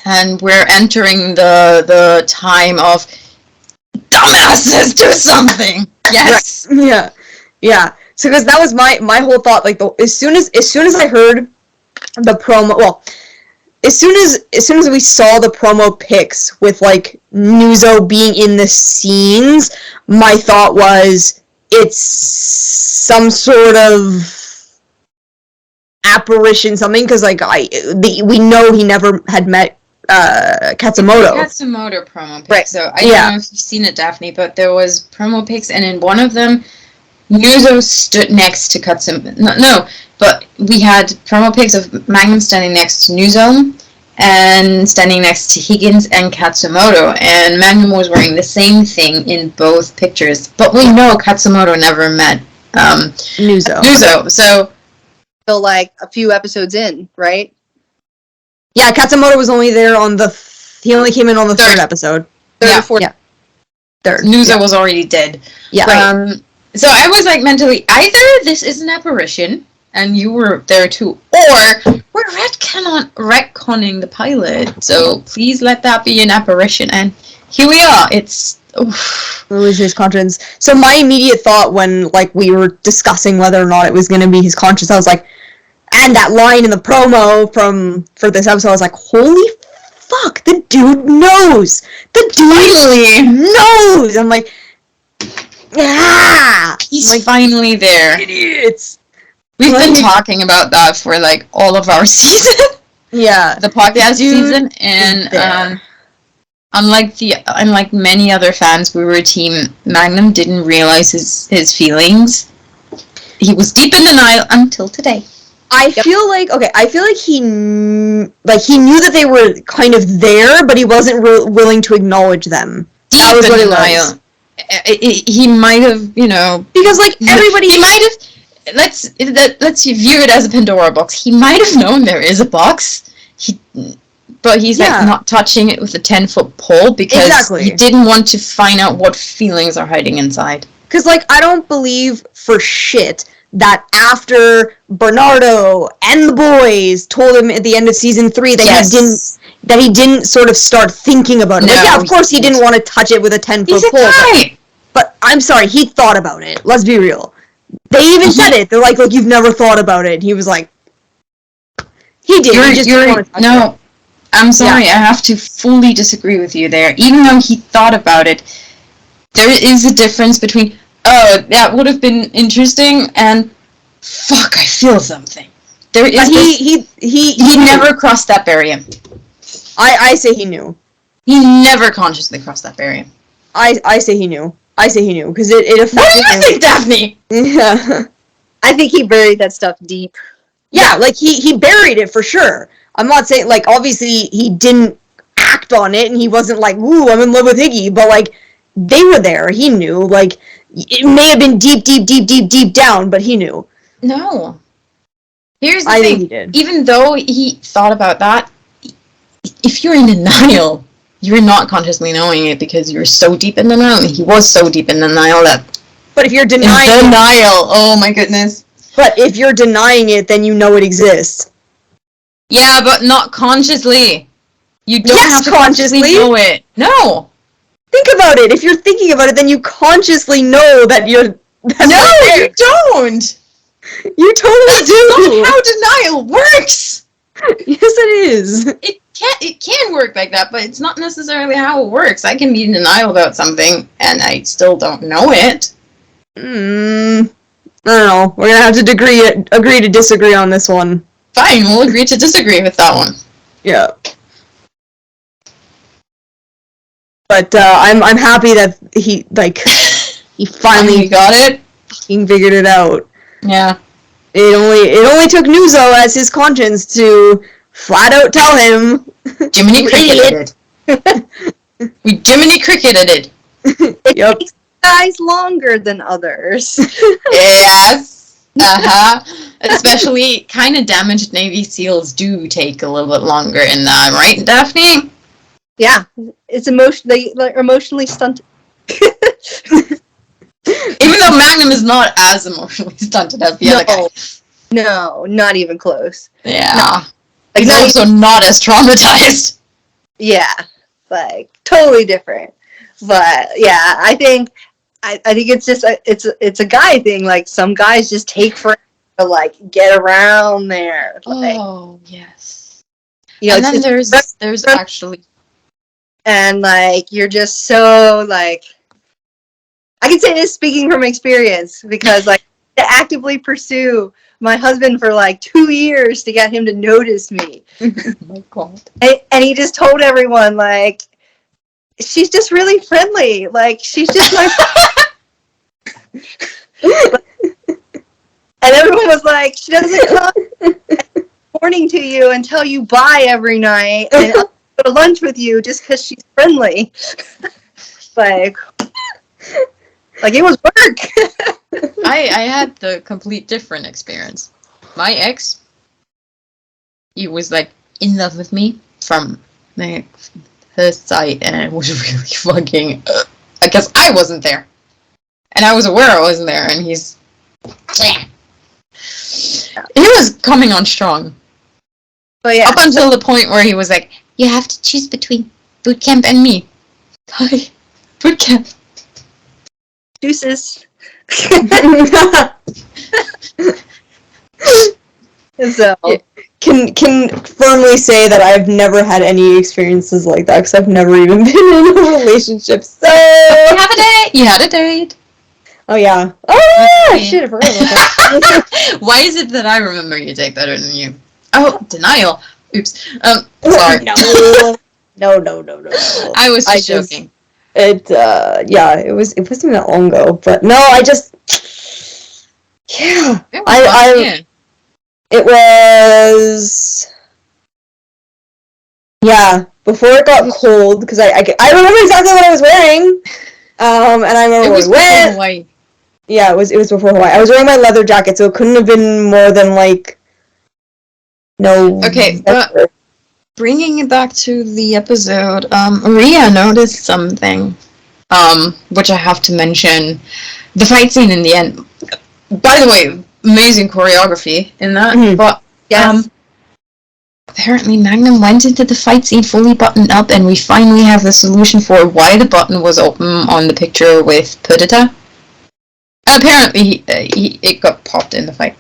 And we're entering the time of dumbasses do something. Yes. Right. Yeah. So because that was my whole thought. Like as soon as I heard the promo, well, as soon as we saw the promo pics with like Nuzo being in the scenes, my thought was it's some sort of apparition, something, because like we know he never had met Katsumoto. Katsumoto promo pics. Right. So I don't know if you've seen it, Daphne, but there was promo pics, and in one of them, Nuzo stood next to Katsumoto. No, but we had promo pics of Magnum standing next to Nuzo and standing next to Higgins and Katsumoto, and Magnum was wearing the same thing in both pictures. But we know Katsumoto never met Nuzo. So like a few episodes in, right? Yeah, Katsumoto was only there on he only came in on the third episode. Third or fourth. Yeah. Third. Nuzo was already dead. Yeah. Right. So I was like mentally, either this is an apparition, and you were there too, or we're retconning the pilot. So please let that be an apparition. And here we are. It was his conscience. So my immediate thought when like we were discussing whether or not it was going to be his conscience, I was like, and that line in the promo for this episode, I was like, holy fuck, the dude knows. The dude knows. I'm like, yeah, he's finally there. Idiots. We've been talking about that for like all of our season. Yeah, the podcast season, and unlike many other fans, we were team Magnum didn't realize his feelings. He was deep in denial until today. I feel like he knew that they were kind of there, but he wasn't willing to acknowledge them. That was what it was. He might have, because like everybody, he might have. Let's view it as a Pandora box. He might have known there is a box. But he's like not touching it with a 10-foot pole because he didn't want to find out what feelings are hiding inside. Because like I don't believe for shit that after Bernardo and the boys told him at the end of season 3 that he didn't sort of start thinking about it. No, like, of course he didn't want to touch it with a 10-foot pole. But I'm sorry, he thought about it. Let's be real. They even said it. They're like, look, you've never thought about it. And he was like, he did. He just didn't want to touch it. I'm sorry, I have to fully disagree with you there. Even though he thought about it, there is a difference between, oh, that would have been interesting, and fuck, I feel something. There is he never crossed that barrier. I say he knew. He never consciously crossed that barrier. I say he knew. Because it affected What do you think, Daphne? Yeah. I think he buried that stuff deep. Yeah, like he buried it for sure. I'm not saying, like, obviously he didn't act on it and he wasn't like, ooh, I'm in love with Higgy, but like they were there. He knew. Like, it may have been deep down, but he knew. No. Here's the I thing. think he did. Even though he thought about that, if you're in denial, you're not consciously knowing it because you're so deep in denial. And he was so deep in denial that. But if you're denying denial, oh my goodness. But if you're denying it, then you know it exists. Yeah, but not consciously. You don't have to consciously know it. No. Think about it. If you're thinking about it, then you consciously know that you're. No, you don't. You totally do. That's not how denial works. Yes, it is. It can work like that, but it's not necessarily how it works. I can be in denial about something, and I still don't know it. I don't know. We're gonna have to agree to disagree on this one. Fine, we'll agree to disagree with that one. Yeah. But I'm happy that he finally got it. Fucking figured it out. Yeah. It only took Nuzo as his conscience to flat out tell him. Jiminy Cricketed it. We Jiminy Cricketed it. Yep. Guys longer than others. Yes. Especially kind of damaged Navy SEALs do take a little bit longer in that, right, Daphne? Yeah, it's emotionally stunted. Even though Magnum is not as emotionally stunted as the other guy. No, not even close. Yeah. No. He's also not as traumatized. Yeah, like totally different. But yeah, I think it's just it's a guy thing. Like some guys just take forever to like get around there. Like, oh yes. You know, and then there's actually. And like you're just so like. I can say this speaking from experience because like to actively pursue my husband for like 2 years to get him to notice me. Oh my God. And he just told everyone like she's just really friendly. Like she's just my and everyone was like, she doesn't come morning to you and tell you bye every night and I'll go to lunch with you just because she's friendly. Like it was work. I had the complete different experience. My ex, he was like in love with me from like first sight, and it was really fucking. Because I wasn't there, and I was aware I wasn't there, and he was coming on strong. But yeah, up until the point where he was like, "You have to choose between boot camp and me." Hi, boot camp. Deuces. So can firmly say that I've never had any experiences like that because I've never even been in a relationship. So you had a date. Oh yeah. Oh yeah. Shit, I forgot about that. Why is it that I remember your date better than you? Oh, denial. Oops. Sorry. No. I was just joking. It wasn't even that long ago, but no, it was before it got cold because I remember exactly what I was wearing, and I remember where we went. Hawaii. Yeah, it was before Hawaii. I was wearing my leather jacket, so it couldn't have been more than like no. Okay, but bringing it back to the episode, Rhea noticed something, which I have to mention. The fight scene in the end. By the way, amazing choreography in that. Mm-hmm. But yes. Apparently Magnum went into the fight scene fully buttoned up, and we finally have the solution for why the button was open on the picture with Perdita. Apparently, it got popped in the fight.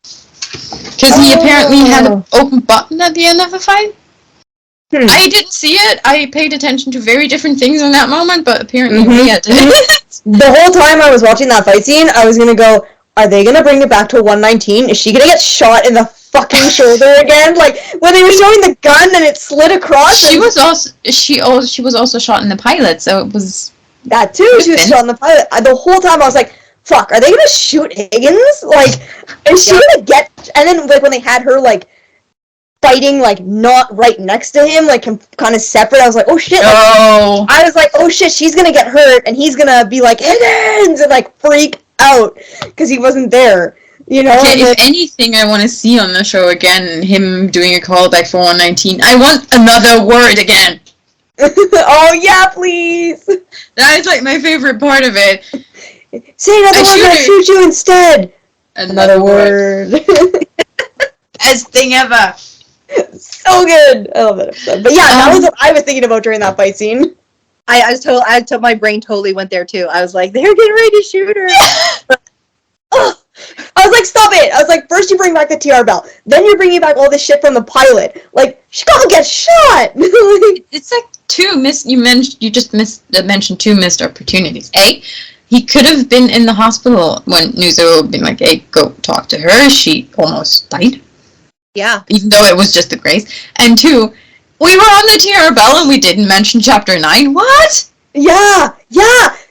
Because he apparently had an open button at the end of the fight. I didn't see it. I paid attention to very different things in that moment, but apparently Rhea did. The whole time I was watching that fight scene, I was gonna go, are they gonna bring it back to 119? Is she gonna get shot in the fucking shoulder again? Like, when they were showing the gun and it slid across? She was also shot in the pilot, so it was... That too, she was shot in the pilot. The whole time I was like, fuck, are they gonna shoot Higgins? Like, is she gonna get... And then, like, when they had her, like, fighting, like, not right next to him, like, kind of separate. I was like, oh shit. Oh. I was like, oh shit, she's gonna get hurt, and he's gonna be like, Higgins! And, like, freak out, because he wasn't there. You know? Okay, if anything I want to see on the show again, him doing a callback for 119, I want another word again. Oh, yeah, please! That is, like, my favorite part of it. Say another word, I'll shoot you instead! Another word. Best thing ever. So good! I love that episode. But yeah, that was what I was thinking about during that fight scene. I my brain totally went there too. I was like, they're getting ready to shoot her. I was like, stop it! I was like, first you bring back the TR bell, then you're bringing back all this shit from the pilot. Like, she gonna get shot! It's like you just mentioned two missed opportunities. A, he could have been in the hospital when Nuzo had been like, hey, go talk to her. She almost died. Yeah. Even though it was just a grace. And two, we were on the TR bell and we didn't mention Chapter 9. What? Yeah!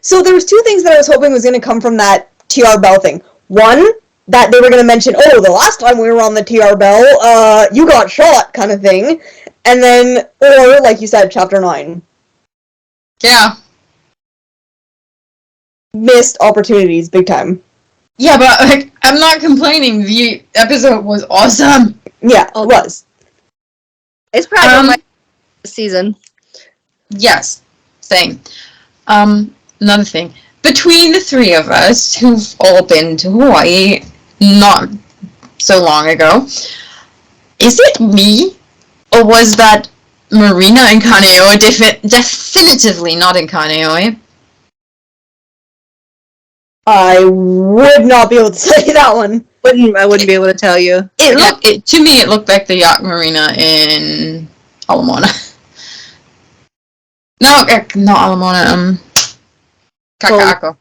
So there was two things that I was hoping was gonna come from that TR bell thing. One, that they were going to mention, oh, the last time we were on the TR bell, you got shot, kind of thing. And then, or, like you said, Chapter 9. Yeah. Missed opportunities, big time. Yeah, but, like, I'm not complaining. The episode was awesome. Yeah, it was. It's probably my season. Yes. Same. Another thing. Between the three of us, who've all been to Hawaii not so long ago, is it me, or was that Marina in Kaneohe definitively not in Kaneohe? I would not be able to tell you that one. I wouldn't be able to tell you. To me, it looked like the yacht marina in Alamona. No, not Alamona. Kaka'ako.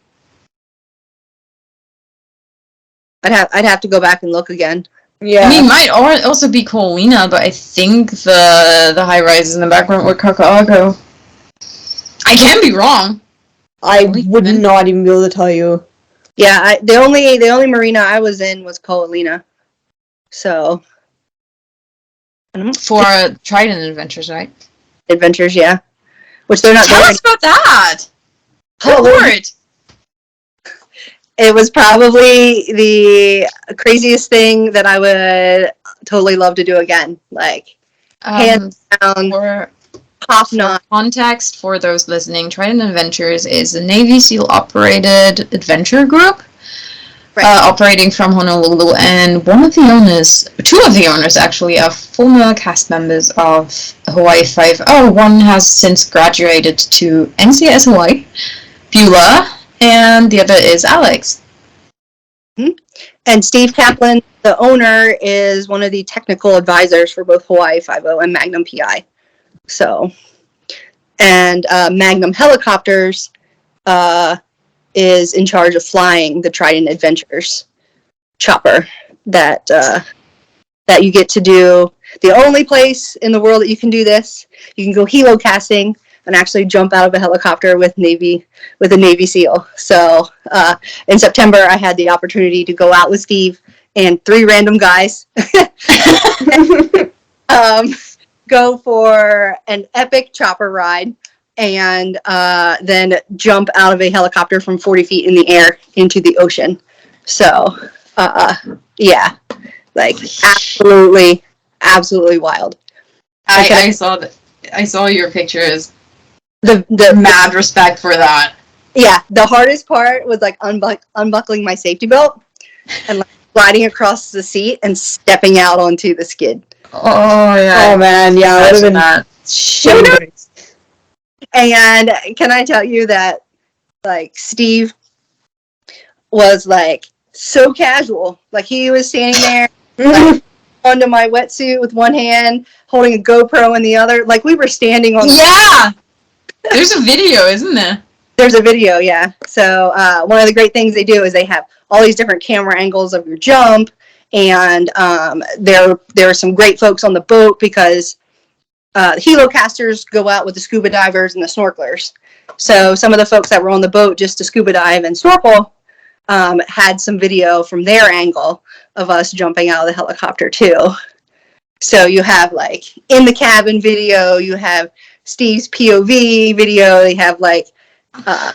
I'd have to go back and look again. Yeah. I mean, it might also be Kolina, but I think the high rises in the background were Kaka'ako. I can be wrong. I would not even be able to tell you. Yeah, the only marina I was in was Ko'olina. So. For Trident Adventures, right? Adventures, yeah. Which they're not. Tell us about that. Good word. It was probably the craziest thing that I would totally love to do again. Like, hands down, top notch. Context for those listening, Trident Adventures is a Navy SEAL operated adventure group. Right. Operating from Honolulu, and two of the owners actually, are former cast members of Hawaii 5-0. One has since graduated to NCS Hawaii, Beulah, and the other is Alex. Mm-hmm. And Steve Kaplan, the owner, is one of the technical advisors for both Hawaii 5-0 and Magnum PI. So, and Magnum Helicopters is in charge of flying the Trident Adventures chopper that you get to do. The only place in the world that you can do this, you can go helocasting and actually jump out of a helicopter with a Navy SEAL. So in September, I had the opportunity to go out with Steve and 3 random guys, go for an epic chopper ride, and then jump out of a helicopter from 40 feet in the air into the ocean. So yeah, like absolutely wild. I saw your pictures. The mad respect for that. Yeah, the hardest part was like unbuckling my safety belt and like gliding across the seat and stepping out onto the skid. Oh yeah. Oh man, yeah, it would have been shit. And can I tell you that like Steve was like so casual. Like he was standing there like, onto my wetsuit with one hand, holding a GoPro in the other. Like we were standing on. Yeah. There's a video, isn't there? There's a video, yeah. So one of the great things they do is they have all these different camera angles of your jump, and there are some great folks on the boat because the helocasters go out with the scuba divers and the snorkelers. So some of the folks that were on the boat just to scuba dive and snorkel had some video from their angle of us jumping out of the helicopter too. So you have like in the cabin video, you have Steve's POV video, you have like on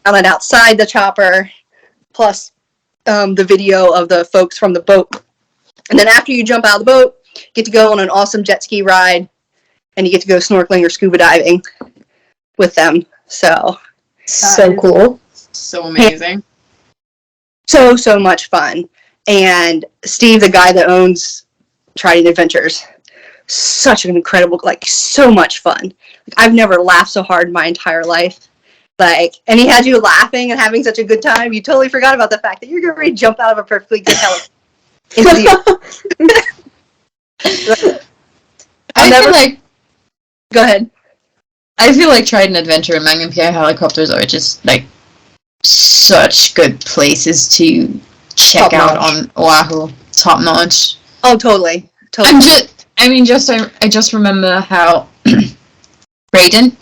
and outside the chopper, plus the video of the folks from the boat. And then after you jump out of the boat, you get to go on an awesome jet ski ride, and you get to go snorkeling or scuba diving with them. So cool. So amazing. So much fun. And Steve, the guy that owns Trident Adventures, such an incredible, like, so much fun. Like, I've never laughed so hard in my entire life. Like, and he had you laughing and having such a good time, you totally forgot about the fact that you're going to jump out of a perfectly good helicopter. I feel like... Go ahead. I feel like Trident Adventure and Magnum PI helicopters are just, like, such good places to check out on Oahu. Top notch. Oh, totally. I just remember how Brayden,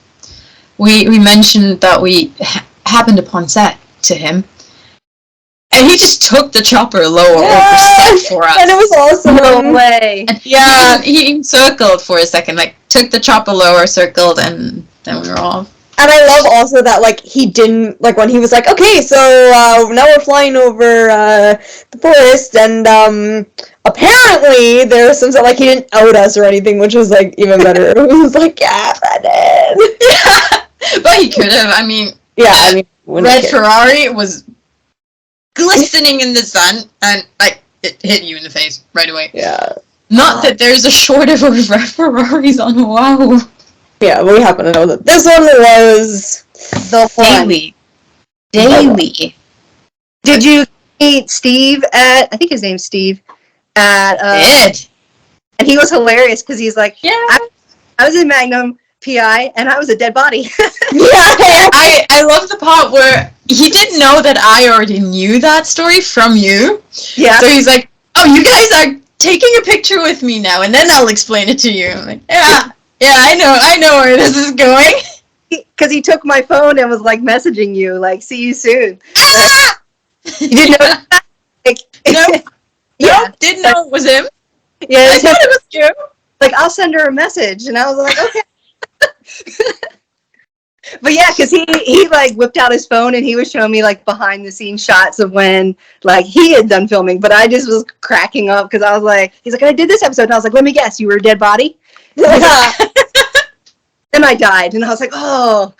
we mentioned that we happened upon set to him, and he just took the chopper lower over set for us. And it was awesome. No way. And he circled for a second, like took the chopper lower, circled, and then we were off. And I love also that, like, he didn't, like, when he was like, okay, so, now we're flying over, the forest, and, apparently there's some, like, he didn't out us or anything, which was, like, even better. It was like, yeah, Brandon. Yeah, but he could have, Red Ferrari was glistening in the sun, and, like, it hit you in the face right away. Yeah. Not that there's a shortage of Red Ferraris on Oahu. Yeah, we happen to know that this one was the one. Daily. Did you meet Steve at, I think his name's Steve, at, and he was hilarious because he's like, yeah, I was in Magnum PI and I was a dead body. Yeah, I love the part where he didn't know that I already knew that story from you. Yeah. So he's like, oh, you guys are taking a picture with me now, and then I'll explain it to you. I'm like, yeah, I know where this is going. Because he took my phone and was like messaging you, like, see you soon. You didn't know that? Like, Nope, didn't know it was him. Yeah, I thought it was you. Like, I'll send her a message, and I was like, okay. But yeah, because he like whipped out his phone and he was showing me like behind the scenes shots of when like he had done filming, but I just was cracking up because I was like, he's like, I did this episode, and I was like, let me guess, you were a dead body. Then I died, and I was like, oh.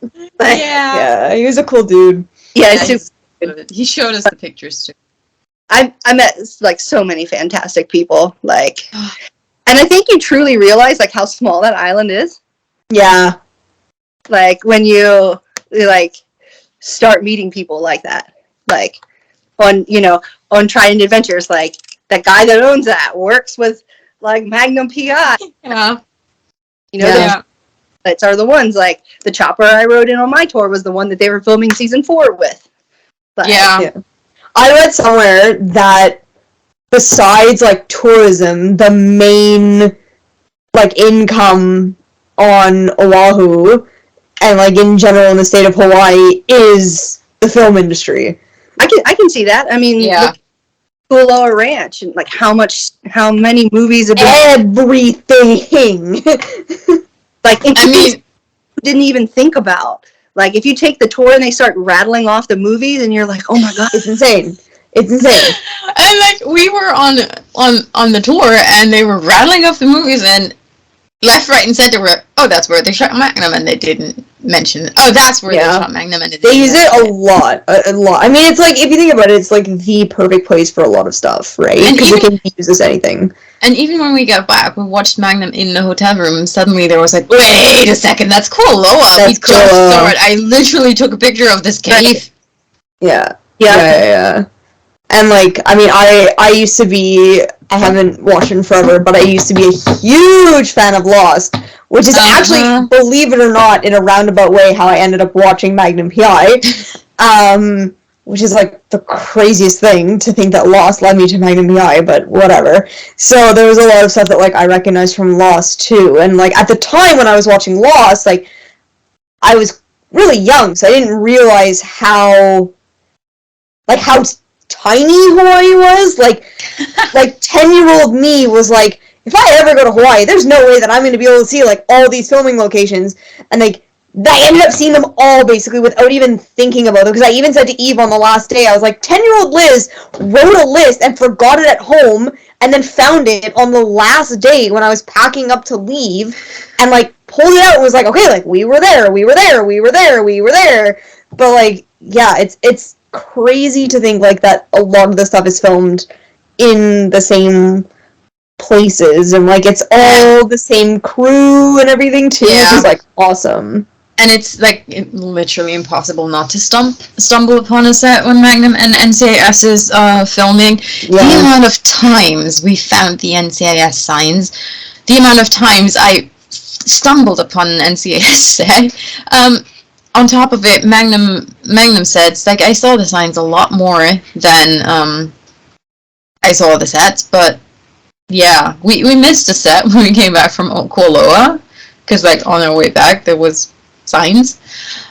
Like, yeah, he was a cool dude. Yeah, he showed us the pictures too. I met like so many fantastic people, like, and I think you truly realize like how small that island is. Yeah. Like when you like start meeting people like that, like on Trident Adventures, like that guy that owns that works with like Magnum PI. Yeah. The pilots are the ones, like the chopper I rode in on my tour was the one that they were filming season 4 with. But, yeah. I read somewhere that besides like tourism, the main like income on Oahu and like in general in the state of Hawaii is the film industry. I can see that. I mean, look, Kualoa Ranch and like how many movies have been everything. Like didn't even think about. Like if you take the tour and they start rattling off the movies and you're like, oh my god, it's insane. It's insane. And like we were on the tour and they were rattling off the movies and left, right, and center were, oh, that's where they shot Magnum, and they didn't mention it. Oh, that's where they shot Magnum, and they use it a lot. I mean, it's like, if you think about it, it's like the perfect place for a lot of stuff, right? Because it can be used as anything. And even when we got back, we watched Magnum in the hotel room, and suddenly there was like, wait a second, that's Kualoa. We just saw it. I literally took a picture of this cave. Yeah. And like, I mean, I used to be, I haven't watched it in forever, but I used to be a huge fan of Lost, which is actually, believe it or not, in a roundabout way, how I ended up watching Magnum PI, which is like the craziest thing to think that Lost led me to Magnum PI, but whatever. So there was a lot of stuff that like I recognized from Lost too, and like at the time when I was watching Lost, like I was really young, so I didn't realize how tiny Hawaii was. Like 10-year-old me was like, if I ever go to Hawaii, there's no way that I'm going to be able to see, like, all these filming locations. And, like, I ended up seeing them all, basically, without even thinking about them. Because I even said to Eve on the last day, I was like, 10-year-old Liz wrote a list and forgot it at home, and then found it on the last day when I was packing up to leave, and, like, pulled it out and was like, okay, like, we were there. But, like, yeah, it's crazy to think, like, that a lot of the stuff is filmed in the same places, and, like, it's all the same crew and everything, too, which is, like, awesome. And it's, like, literally impossible not to stumble upon a set when Magnum and NCIS is filming. Yeah. The amount of times we found the NCIS signs, the amount of times I stumbled upon an NCIS set. On top of it, Magnum says, like, I saw the signs a lot more than I saw the sets, but yeah, we missed a set when we came back from Kualoa, because, like, on our way back there was signs.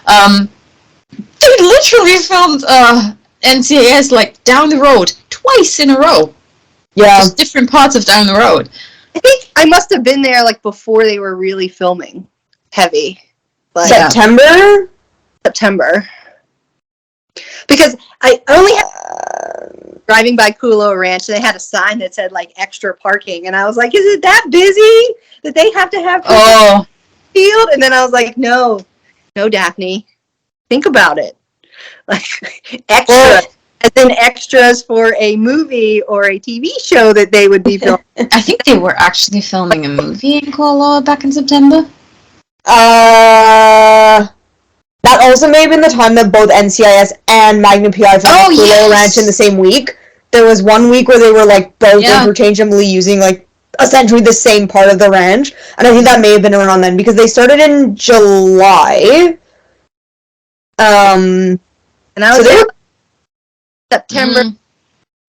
They literally filmed NCIS, like, down the road twice in a row. Yeah, just different parts of down the road. I think I must have been there, like, before they were really filming heavy. Like, September? September. Because I only had driving by Kualoa Ranch, and they had a sign that said, like, extra parking, and I was like, is it that busy that they have to have field? And then I was like, no, Daphne, think about it. Like, extra, as in extras for a movie or a TV show that they would be filming. I think they were actually filming a movie in Kualoa back in September. That also may have been the time that both NCIS and Magnum PI filmed Kualoa Ranch in the same week. There was one week where they were, like, both interchangeably using, like, essentially the same part of the ranch. And I think that may have been around then, because they started in July. And I was there September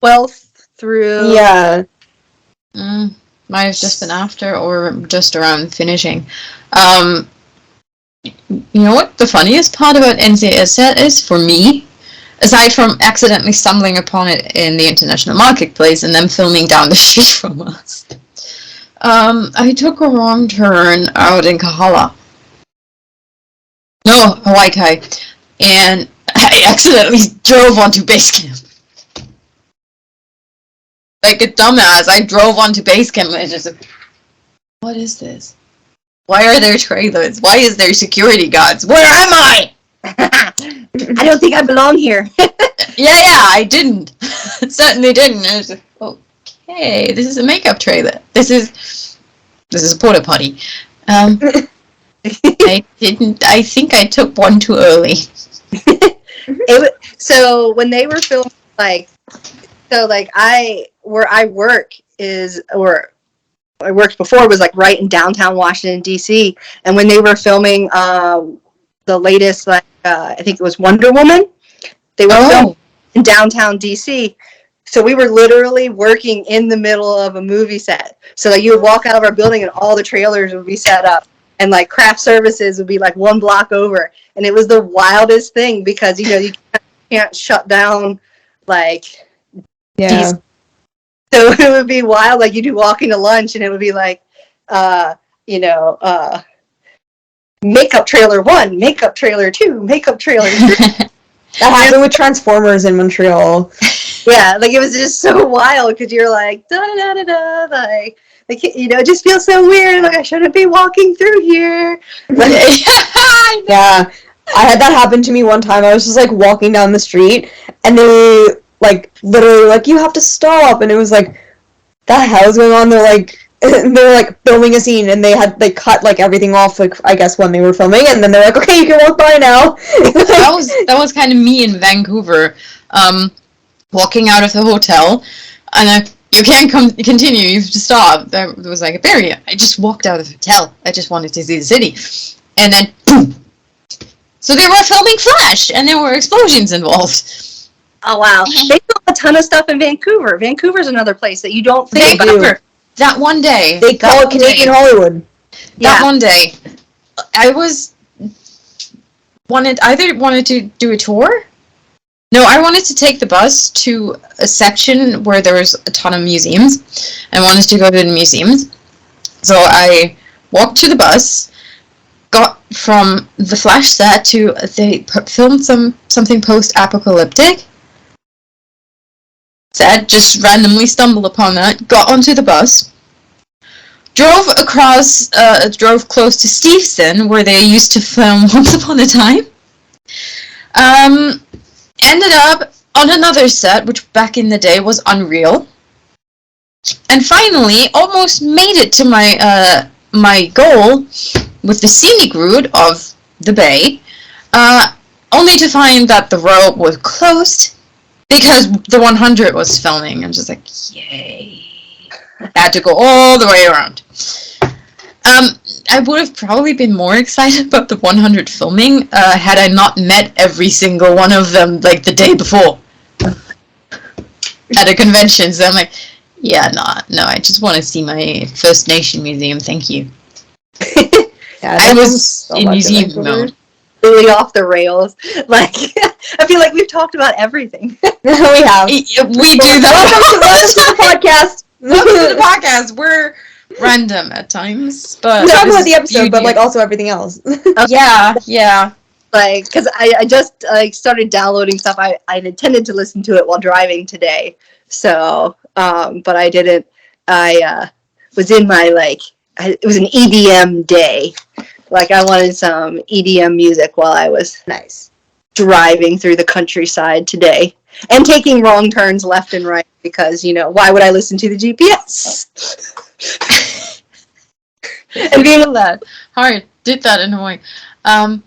12th through... Yeah. Might have just been after or just around finishing. You know what the funniest part about NCIS set is, for me, aside from accidentally stumbling upon it in the international marketplace and them filming down the street from us, I took a wrong turn out in Kahala. No, Hawaii Kai. And I accidentally drove onto base camp. Like a dumbass, I drove onto base camp and I just like, what is this? Why are there trailers? Why is there security guards? Where am I? I don't think I belong here. Yeah, I didn't. Certainly didn't. I was like, okay, this is a makeup trailer. This is a porta potty. I think I took one too early. So when they were filming, where I work is, or I worked before, was, like, right in downtown Washington, D.C. And when they were filming the latest, I think it was Wonder Woman, they were filming in downtown D.C. So we were literally working in the middle of a movie set. So, like, you would walk out of our building and all the trailers would be set up. And, like, craft services would be, like, one block over. And it was the wildest thing because, you know, you can't shut down, like, these. So it would be wild. Like, you'd be walking to lunch and it would be like, makeup trailer 1, makeup trailer 2, makeup trailer 3. That happened with Transformers in Montreal. Yeah, like, it was just so wild because you're like, da-da-da-da-da, like, you know, it just feels so weird. Like, I shouldn't be walking through here. Yeah, I had that happen to me one time. I was just, like, walking down the street, and they, like, literally, like, you have to stop. And it was like, the hell's going on? They were, like, filming a scene, and they cut, like, everything off, like, I guess when they were filming, and then they're like, okay, you can walk by now. that was kind of me in Vancouver, walking out of the hotel, and you can't continue, you have to stop. There was, like, a barrier. I just walked out of the hotel. I just wanted to see the city. And then, boom! So they were filming Flash, and there were explosions involved. Oh, wow. They film a ton of stuff in Vancouver. Vancouver's another place that you don't think about. That one day. They call it Canadian Hollywood. That one day. I wanted to do a tour. No, I wanted to take the bus to a section where there was a ton of museums. I wanted to go to the museums. So I walked to the bus, got from the Flash set to they filmed something post-apocalyptic. Said just randomly stumbled upon that, got onto the bus, drove close to Steveston, where they used to film Once Upon a Time. Ended up on another set, which back in the day was Unreal. And finally, almost made it to my goal with the scenic route of the bay, only to find that the road was closed because the 100 was filming. I'm just like, yay. I had to go all the way around. I would have probably been more excited about the 100 filming had I not met every single one of them like the day before at a convention. So I'm like, yeah, no, I just want to see my First Nation museum, thank you. Yeah, I was so in museum mode. Really off the rails. Like, I feel like we've talked about everything. We have. We do that. Welcome to the podcast. Welcome to the podcast. We're random at times, but we talk about the episode, but like also everything else. Yeah. Like, because I just like started downloading stuff. I intended to listen to it while driving today, so but I didn't. I was in my it was an EDM day. Like, I wanted some EDM music while I was driving through the countryside today. And taking wrong turns left and right because, why would I listen to the GPS? And being that hard, did that in Hawaii. I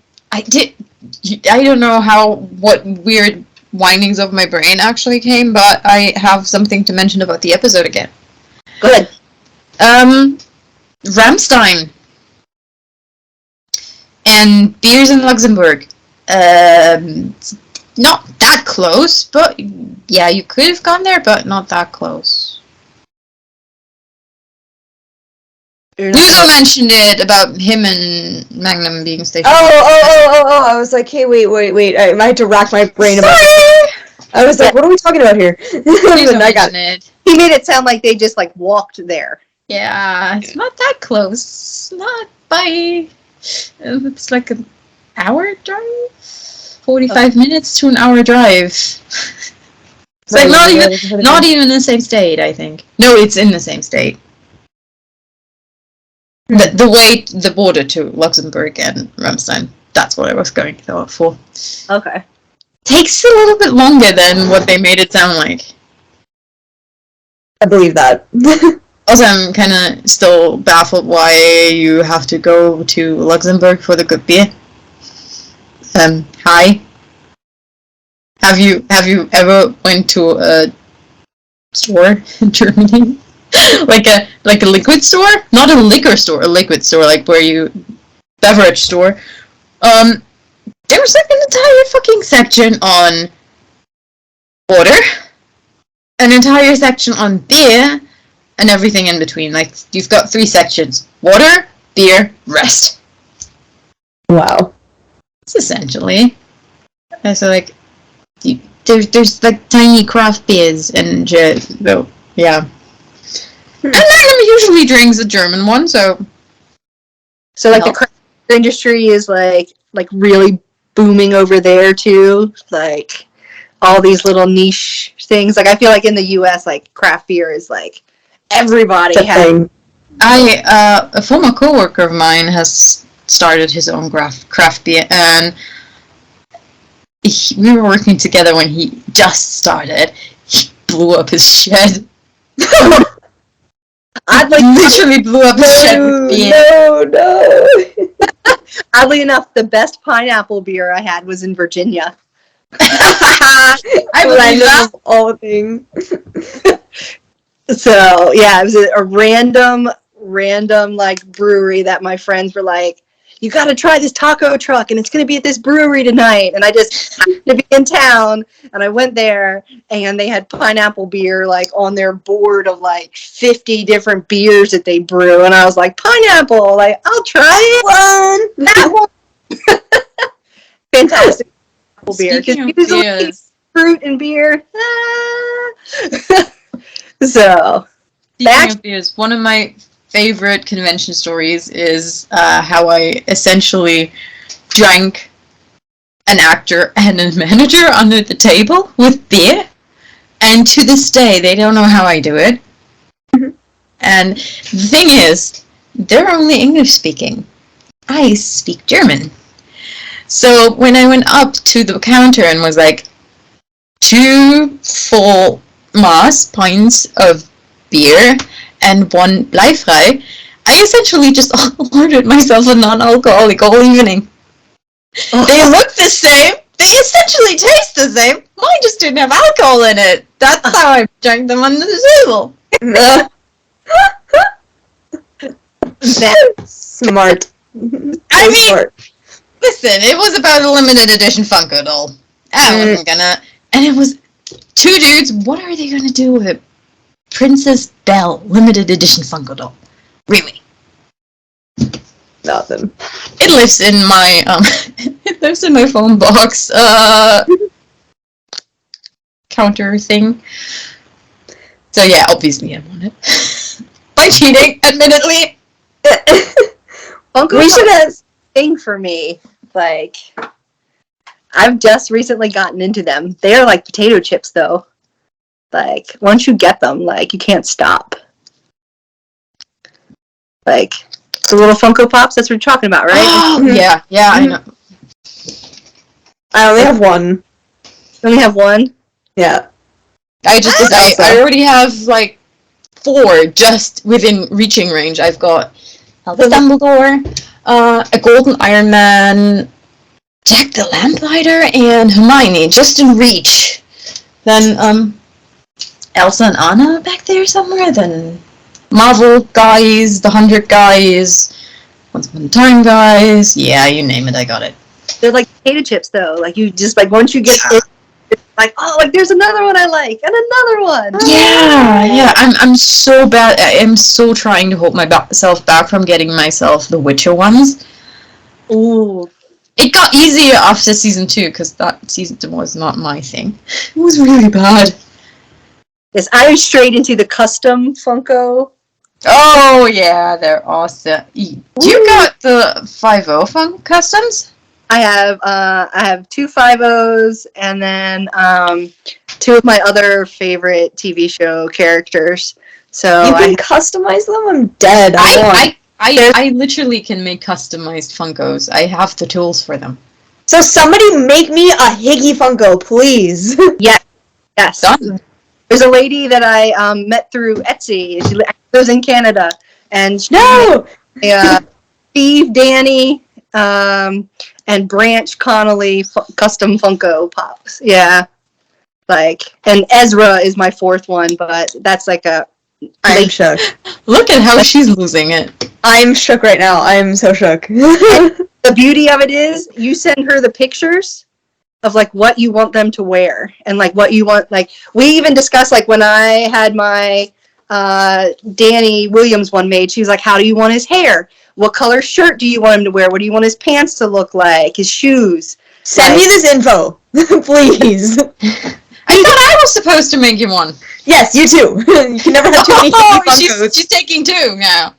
don't know what weird windings of my brain actually came, but I have something to mention about the episode again. Go ahead. Ramstein. And beers in Luxembourg. Not that close, but yeah, you could have gone there, but not that close. You also mentioned it about him and Magnum being stationed. Oh! I was like, hey, wait. I had to rack my brain about it. I was like, what are we talking about here? I got it. He made it sound like they just walked there. Yeah, it's not that close. Not by... It's like an hour drive? 45 minutes to an hour drive. It's like not even in the same state, I think. No, it's in the same state. The border to Luxembourg and Ramstein. That's what I was going for. Okay. Takes a little bit longer than what they made it sound like. I believe that. Also, I'm kind of still baffled why you have to go to Luxembourg for the good beer. Hi. Have you ever went to a store in Germany? like a liquid store? Not a liquor store, a liquid store, like beverage store. There's like an entire fucking section on water, an entire section on beer, and everything in between. Like, you've got 3 sections. Water, beer, rest. Wow. It's essentially. So, like, there's like, tiny craft beers and yeah. And Magnum usually drinks a German one, so... So, like, the craft industry is, like really booming over there, too. Like, all these little niche things. Like, I feel like in the U.S., like, craft beer is, like, everybody has. A former coworker of mine has started his own craft beer, and we were working together when he just started. He blew up his shed. Literally blew up his shed with beer. No. Oddly enough, the best pineapple beer I had was in Virginia. I believe that. Of all things. So, yeah, it was a random, like, brewery that my friends were like, you gotta try this taco truck, and it's gonna be at this brewery tonight. And I just happened to be in town, and I went there, and they had pineapple beer, like, on their board of, like, 50 different beers that they brew. And I was like, pineapple, like, I'll try it. That one. Fantastic beer. Because usually fruit and beer. So, Speaking of beers, one of my favorite convention stories is how I essentially drank an actor and a manager under the table with beer. And to this day, they don't know how I do it. And the thing is, they're only English speaking. I speak German. So when I went up to the counter and was like, 2 full Maß pints of beer and 1 bleifrei, I essentially just ordered myself a non-alcoholic all evening. They look the same. They essentially taste the same. Mine just didn't have alcohol in it. That's how I drank them under the table. That's smart. I mean, smart. Listen, it was about a limited edition Funko doll. I wasn't gonna... And it was 2 dudes. What are they gonna do with a Princess Belle limited edition Funko doll? Really? Nothing. It lives in my it lives in my phone box counter thing. So yeah, obviously I want it. By cheating, admittedly. Funko we should have thing for me. Like, I've just recently gotten into them. They are like potato chips, though. Like, once you get them, like, you can't stop. Like, the little Funko Pops, that's what you're talking about, right? Oh, yeah, I know. I only have one. You only have one? Yeah. I already have, like, 4 just within reaching range. I've got Albus Dumbledore, a Golden Iron Man, Jack the Lamplighter, and Hermione, just in reach. Then, Elsa and Anna back there somewhere, then Marvel guys, the 100 guys, Once Upon a Time guys, yeah, you name it, I got it. They're like potato chips, though. Like, you just, like, once you get it, it's like, oh, like, there's another one I like, and another one. Yeah, I'm so bad, I am so trying to hold myself back from getting myself the Witcher ones. Ooh. It got easier after season 2, because that season 2 was not my thing. It was really bad. Yes, I was straight into the custom Funko. Oh, yeah, they're awesome. You got the 5.0 Funko customs? I have 2 5.0s, and then 2 of my other favorite TV show characters. So you can customize them? I'm dead. I literally can make customized Funkos. I have the tools for them. So somebody make me a Higgy Funko, please. Yes. Done. There's a lady that I met through Etsy. She lives in Canada, and she made Steve, Danny, and Branch Connolly custom Funko Pops. Yeah, like, and Ezra is my 4th one, but that's like a. I'm shook. Look at how she's losing it. I'm shook right now. I'm so shook. The beauty of it is, you send her the pictures of like what you want them to wear and like what you want. Like, we even discussed, like, when I had my Danny Williams one made, she was like, how do you want his hair? What color shirt do you want him to wear? What do you want his pants to look like? His shoes? Send me this info, please. I thought I was supposed to make you one. Yes, you too. You can never have too many Higgy Funkos. She's taking 2 now.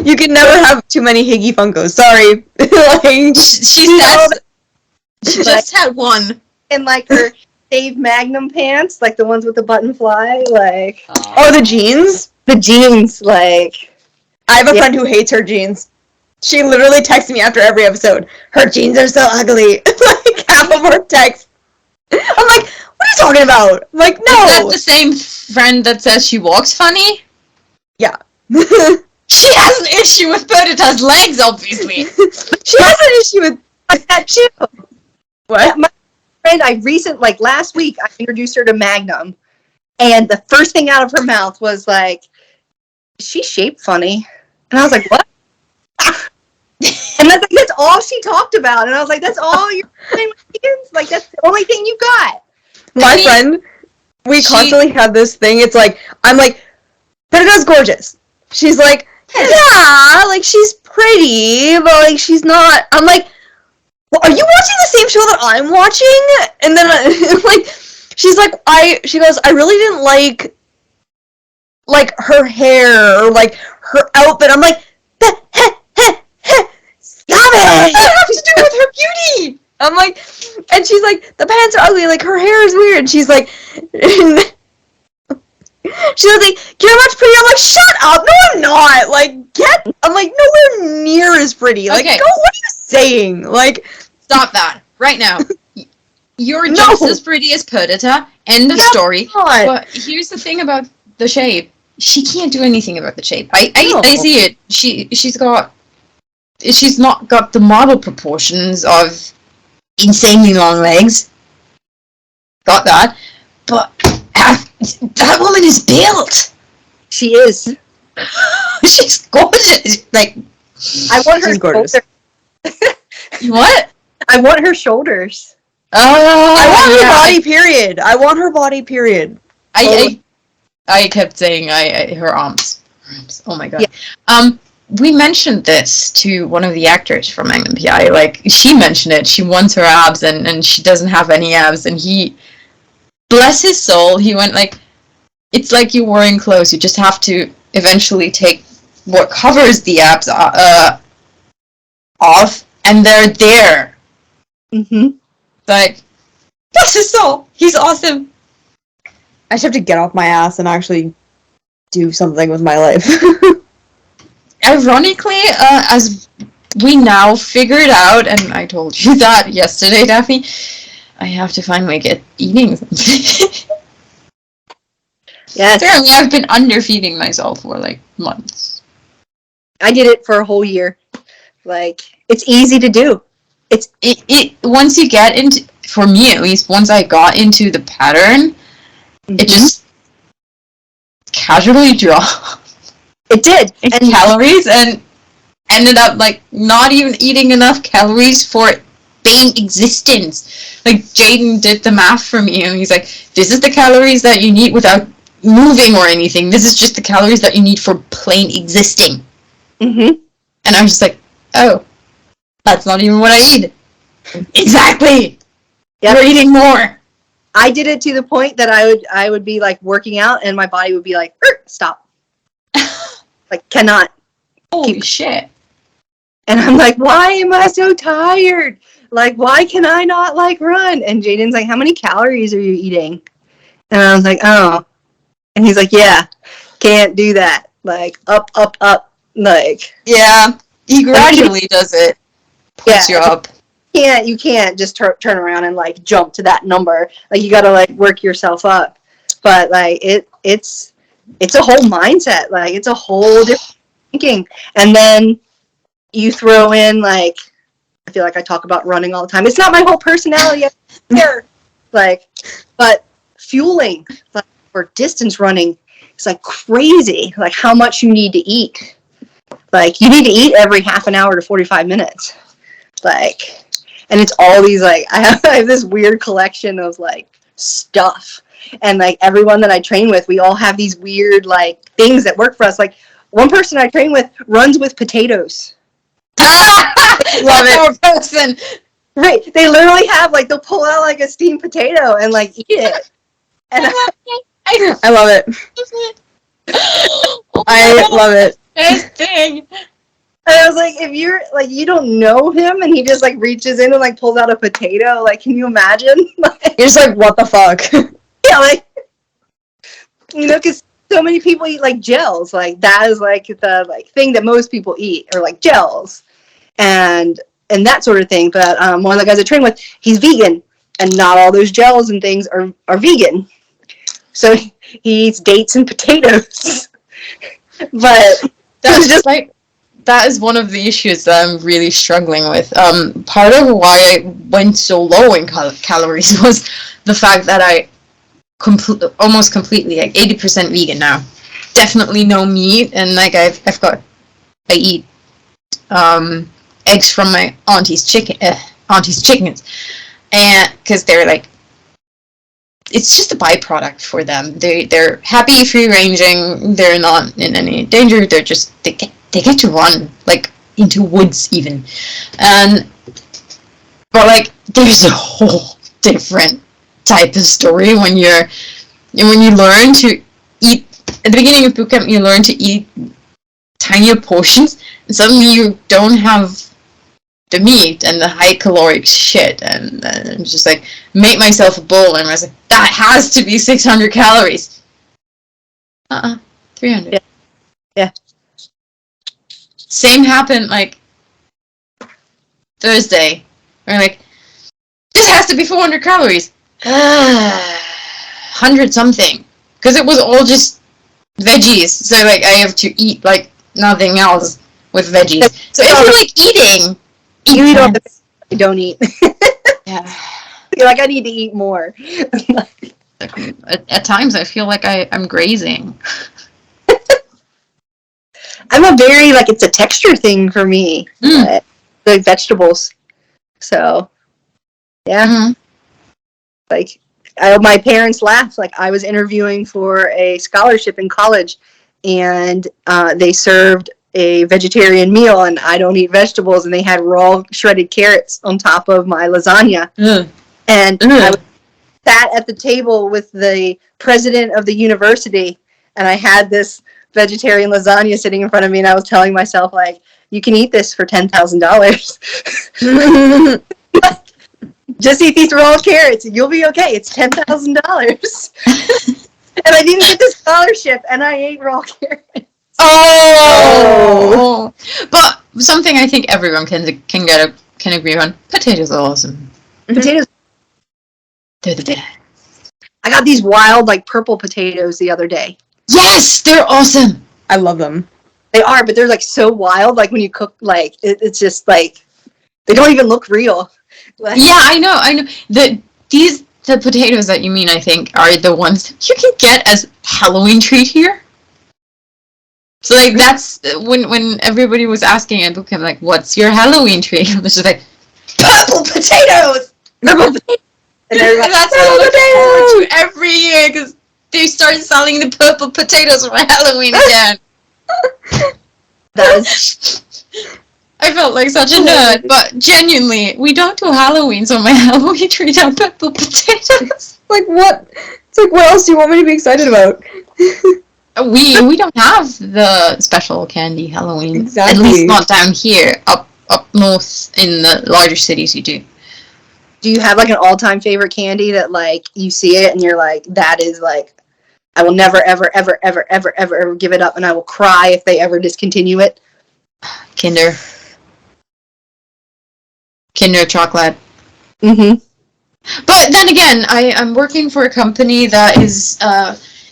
You can never have too many Higgy Funkos. Sorry. Like, she just had 1. And like her Dave Magnum pants, like the ones with the button fly, like. Oh, the jeans? The jeans, like. I have a friend who hates her jeans. She literally texts me after every episode. Her jeans are so ugly. Like, half of her text. I'm like, what are you talking about? I'm like, no. Is that the same friend that says she walks funny? Yeah. She has an issue with Perdita's legs, obviously. She has an issue with that too. What? Yeah, my friend, last week, I introduced her to Magnum, and the first thing out of her mouth was like, is she shaped funny? And I was like, what? And that's all she talked about. And I was like, that's all you're doing with kids? Like, that's the only thing you got. My friend, we constantly have this thing. It's like, I'm like, Perdita's gorgeous. She's like, yeah, like, she's pretty, but, like, she's not. I'm like, well, are you watching the same show that I'm watching? And then, like, she's like, she goes, I really didn't like like her hair or like her outfit. I'm like, stop it! What does that have to do with her beauty? I'm like, and she's like, the pants are ugly, like her hair is weird. She's like, she's like, you're much prettier. I'm like, shut up! No, I'm not. Like, I'm like, nowhere near as pretty. Like, Okay. go, what are you saying? Like, Stop that right now. You're No. just as pretty as Perdita. End of Yeah, story. not. But here's the thing about the shape. She can't do anything about the shape. I No. see it. She's not got the model proportions of insanely long legs. Got that. But that woman is built. She is. She's gorgeous. Like, I want her She's gorgeous. shoulders. what? I want her shoulders. Oh, I want her yeah. body, period. I want her body, period. I kept saying her arms. Oh my god. Yeah. We mentioned this to one of the actors from Magnum PI. Like, she mentioned it. She wants her abs, and she doesn't have any abs. And he, bless his soul, he went like, it's like you're wearing clothes. You just have to eventually take what covers the abs off, and they're there. Mm-hmm. Like, bless his soul. He's awesome. I just have to get off my ass and actually do something with my life. Ironically, as we now figured out, and I told you that yesterday, Daphne, I have to finally get eating something. Yes. Apparently, I've been underfeeding myself for like months. I did it for a whole year. Like, it's easy to do. It once you get into, for me at least, once I got into the pattern, it just casually dropped. It did. And calories, and ended up like not even eating enough calories for plain existence. Like, Jaden did the math for me, and he's like, this is the calories that you need without moving or anything. This is just the calories that you need for plain existing. Mm-hmm. And I was just like, oh, that's not even what I eat. Exactly. Yep. You're eating more. I did it to the point that I would be like working out, and my body would be like, stop. Like, cannot. Holy shit. And I'm like, why am I so tired? Like, why can I not like run? And Jaden's like, how many calories are you eating? And I was like, oh. And he's like, yeah, can't do that. Like, up. Like, Yeah. He gradually does it. Puts you up. you can't just turn around and like jump to that number. Like, you gotta like work yourself up. But like, it's a whole mindset. Like, it's a whole different thinking. And then you throw in, like, I feel like I talk about running all the time. It's not my whole personality there. Like, but fueling, like, for distance running, it's like crazy. Like, how much you need to eat. Like, you need to eat every half an hour to 45 minutes. Like, and it's all these, like, I have this weird collection of, like, stuff. And, like, everyone that I train with, we all have these weird, like, things that work for us. Like, one person I train with runs with potatoes. Love it. Person. Right. They literally have, like, they'll pull out, like, a steamed potato and, like, eat it. And I love it. I love it. Best thing. And I was like, if you're, like, you don't know him and he just, like, reaches in and, like, pulls out a potato, like, can you imagine? Like, You're just like, what the fuck? yeah, like, you know, because so many people eat, like, gels. Like, that is, like, the, like, thing that most people eat, or, like, gels. And that sort of thing. But one of the guys I train with, he's vegan. And not all those gels and things are vegan. So he eats dates and potatoes. But That's just like, that is one of the issues that I'm really struggling with. Part of why I went so low in calories was the fact that I almost completely, like, 80% vegan now. Definitely no meat, and like I eat eggs from my auntie's chickens, and because they're like, it's just a byproduct for them. They're happy free ranging. They're not in any danger. They're just they get to run, like, into woods even, but like, there's a whole different type of story when you learn to eat at the beginning of boot camp, you learn to eat tinier portions, and suddenly you don't have the meat and the high caloric shit, and just like make myself a bowl, and I was like, that has to be 600 calories. 300. Yeah. Same happened like Thursday. We're like, this has to be 400 calories. 100 something, because it was all just veggies. So like I have to eat like nothing else with veggies. So if you're like eating, you eat all the things I don't eat. Yeah. You're like, I need to eat more. At times I feel like I'm grazing. I'm a very, like, it's a texture thing for me. Like vegetables. So, yeah. Mm-hmm. Like, my parents laughed. Like, I was interviewing for a scholarship in college, and they served a vegetarian meal, and I don't eat vegetables, and they had raw shredded carrots on top of my lasagna. And I sat at the table with the president of the university, and I had this vegetarian lasagna sitting in front of me, and I was telling myself, like, you can eat this for $10,000. Just eat these raw carrots and you'll be okay. It's $10,000. And I didn't get the scholarship, and I ate raw carrots. Oh! But something I think everyone can agree on: potatoes are awesome. Potatoes. They're the best. I got these wild, like, purple potatoes the other day. Yes, they're awesome. I love them. They are, but they're, like, so wild. Like, when you cook, like, it's just, like, they don't even look real. Like, yeah, I know. The potatoes that you mean, I think, are the ones that you can get as Halloween treat here. So, like, that's when everybody was asking at boot camp, like, what's your Halloween treat? I was just like, purple potatoes! purple potatoes. And that's what I look forward to every year, because they start selling the purple potatoes for Halloween again. I felt like such a nerd, but genuinely, we don't do Halloween, so my Halloween treat are purple potatoes. Like, what? It's like, what else do you want me to be excited about? We don't have the special candy Halloween. Exactly. At least not down here. Up north in the larger cities you do. Do you have, like, an all-time favorite candy that, like, you see it and you're like, that is, like, I will never, ever, ever, ever, ever, ever, ever give it up, and I will cry if they ever discontinue it? Kinder chocolate. Mm-hmm. But then again, I'm working for a company that is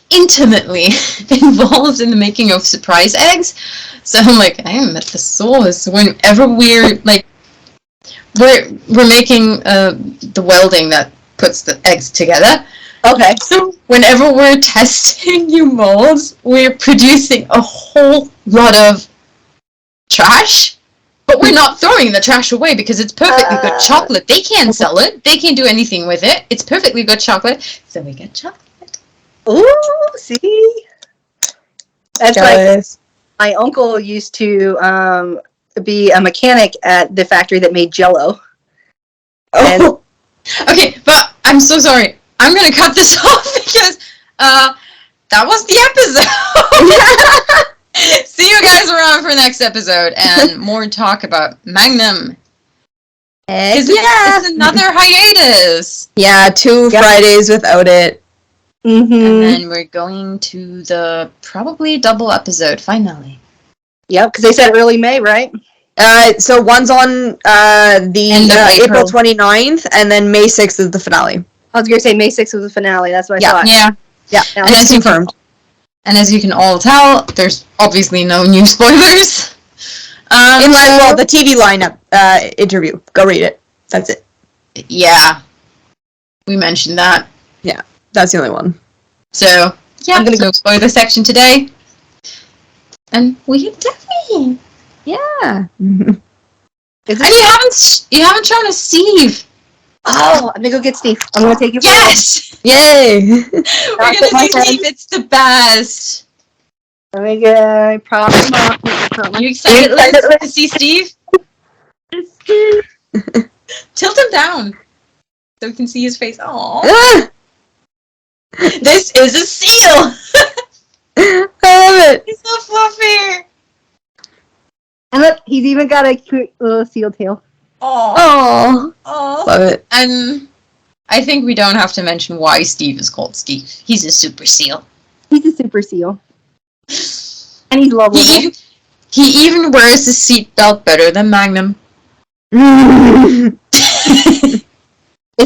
intimately involved in the making of surprise eggs. So I'm like, I am at the source. Whenever we're making the welding that puts the eggs together. Okay. So whenever we're testing new molds, we're producing a whole lot of trash. But we're not throwing the trash away because it's perfectly good chocolate. They can't sell it. They can't do anything with it. It's perfectly good chocolate. So we get chocolate. Ooh, see? That's Jealous. like, my uncle used to be a mechanic at the factory that made Jell-O. Oh. Okay, but I'm so sorry. I'm going to cut this off because that was the episode. See you guys around for next episode and more talk about Magnum. Because it's another hiatus. Yeah, 2 Fridays without it. Mm-hmm. And then we're going to the probably double episode finale. Yep, because they said early May, right? So one's on April 29th, and then May 6th is the finale. I was going to say May 6th was the finale. That's what I thought. Yeah. And it's confirmed. And as you can all tell, there's obviously no new spoilers. The TV lineup interview. Go read it. That's it. Yeah. We mentioned that. Yeah, that's the only one. So, yeah, I'm going to go spoiler section today. And we have Daphne. Yeah. And you haven't shown us Steve. Oh, I'm going to go get Steve. I'm going to take you for Yes! Yay! We're going to see Steve. It's the best. Let me get prop him up. Are you excited to see Steve? Tilt him down so we can see his face. Aww. This is a seal! fluffy. And look, he's even got a cute little seal tail. Oh, love it. And I think we don't have to mention why Steve is called Steve. He's a super seal. He's a super seal. And he's lovable. He even wears his seatbelt better than Magnum. It's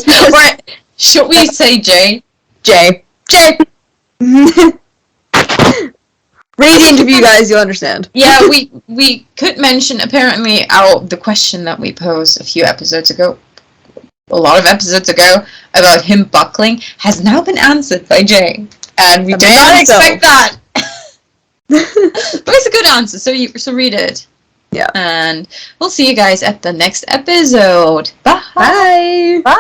because Or should we say Jay? Jay. Read the interview, guys. You'll understand. Yeah, we could mention apparently the question that we posed a few episodes ago, a lot of episodes ago, about him buckling has now been answered by Jay, and we did not expect that. But it's a good answer, so read it. Yeah. And we'll see you guys at the next episode. Bye. Bye. bye.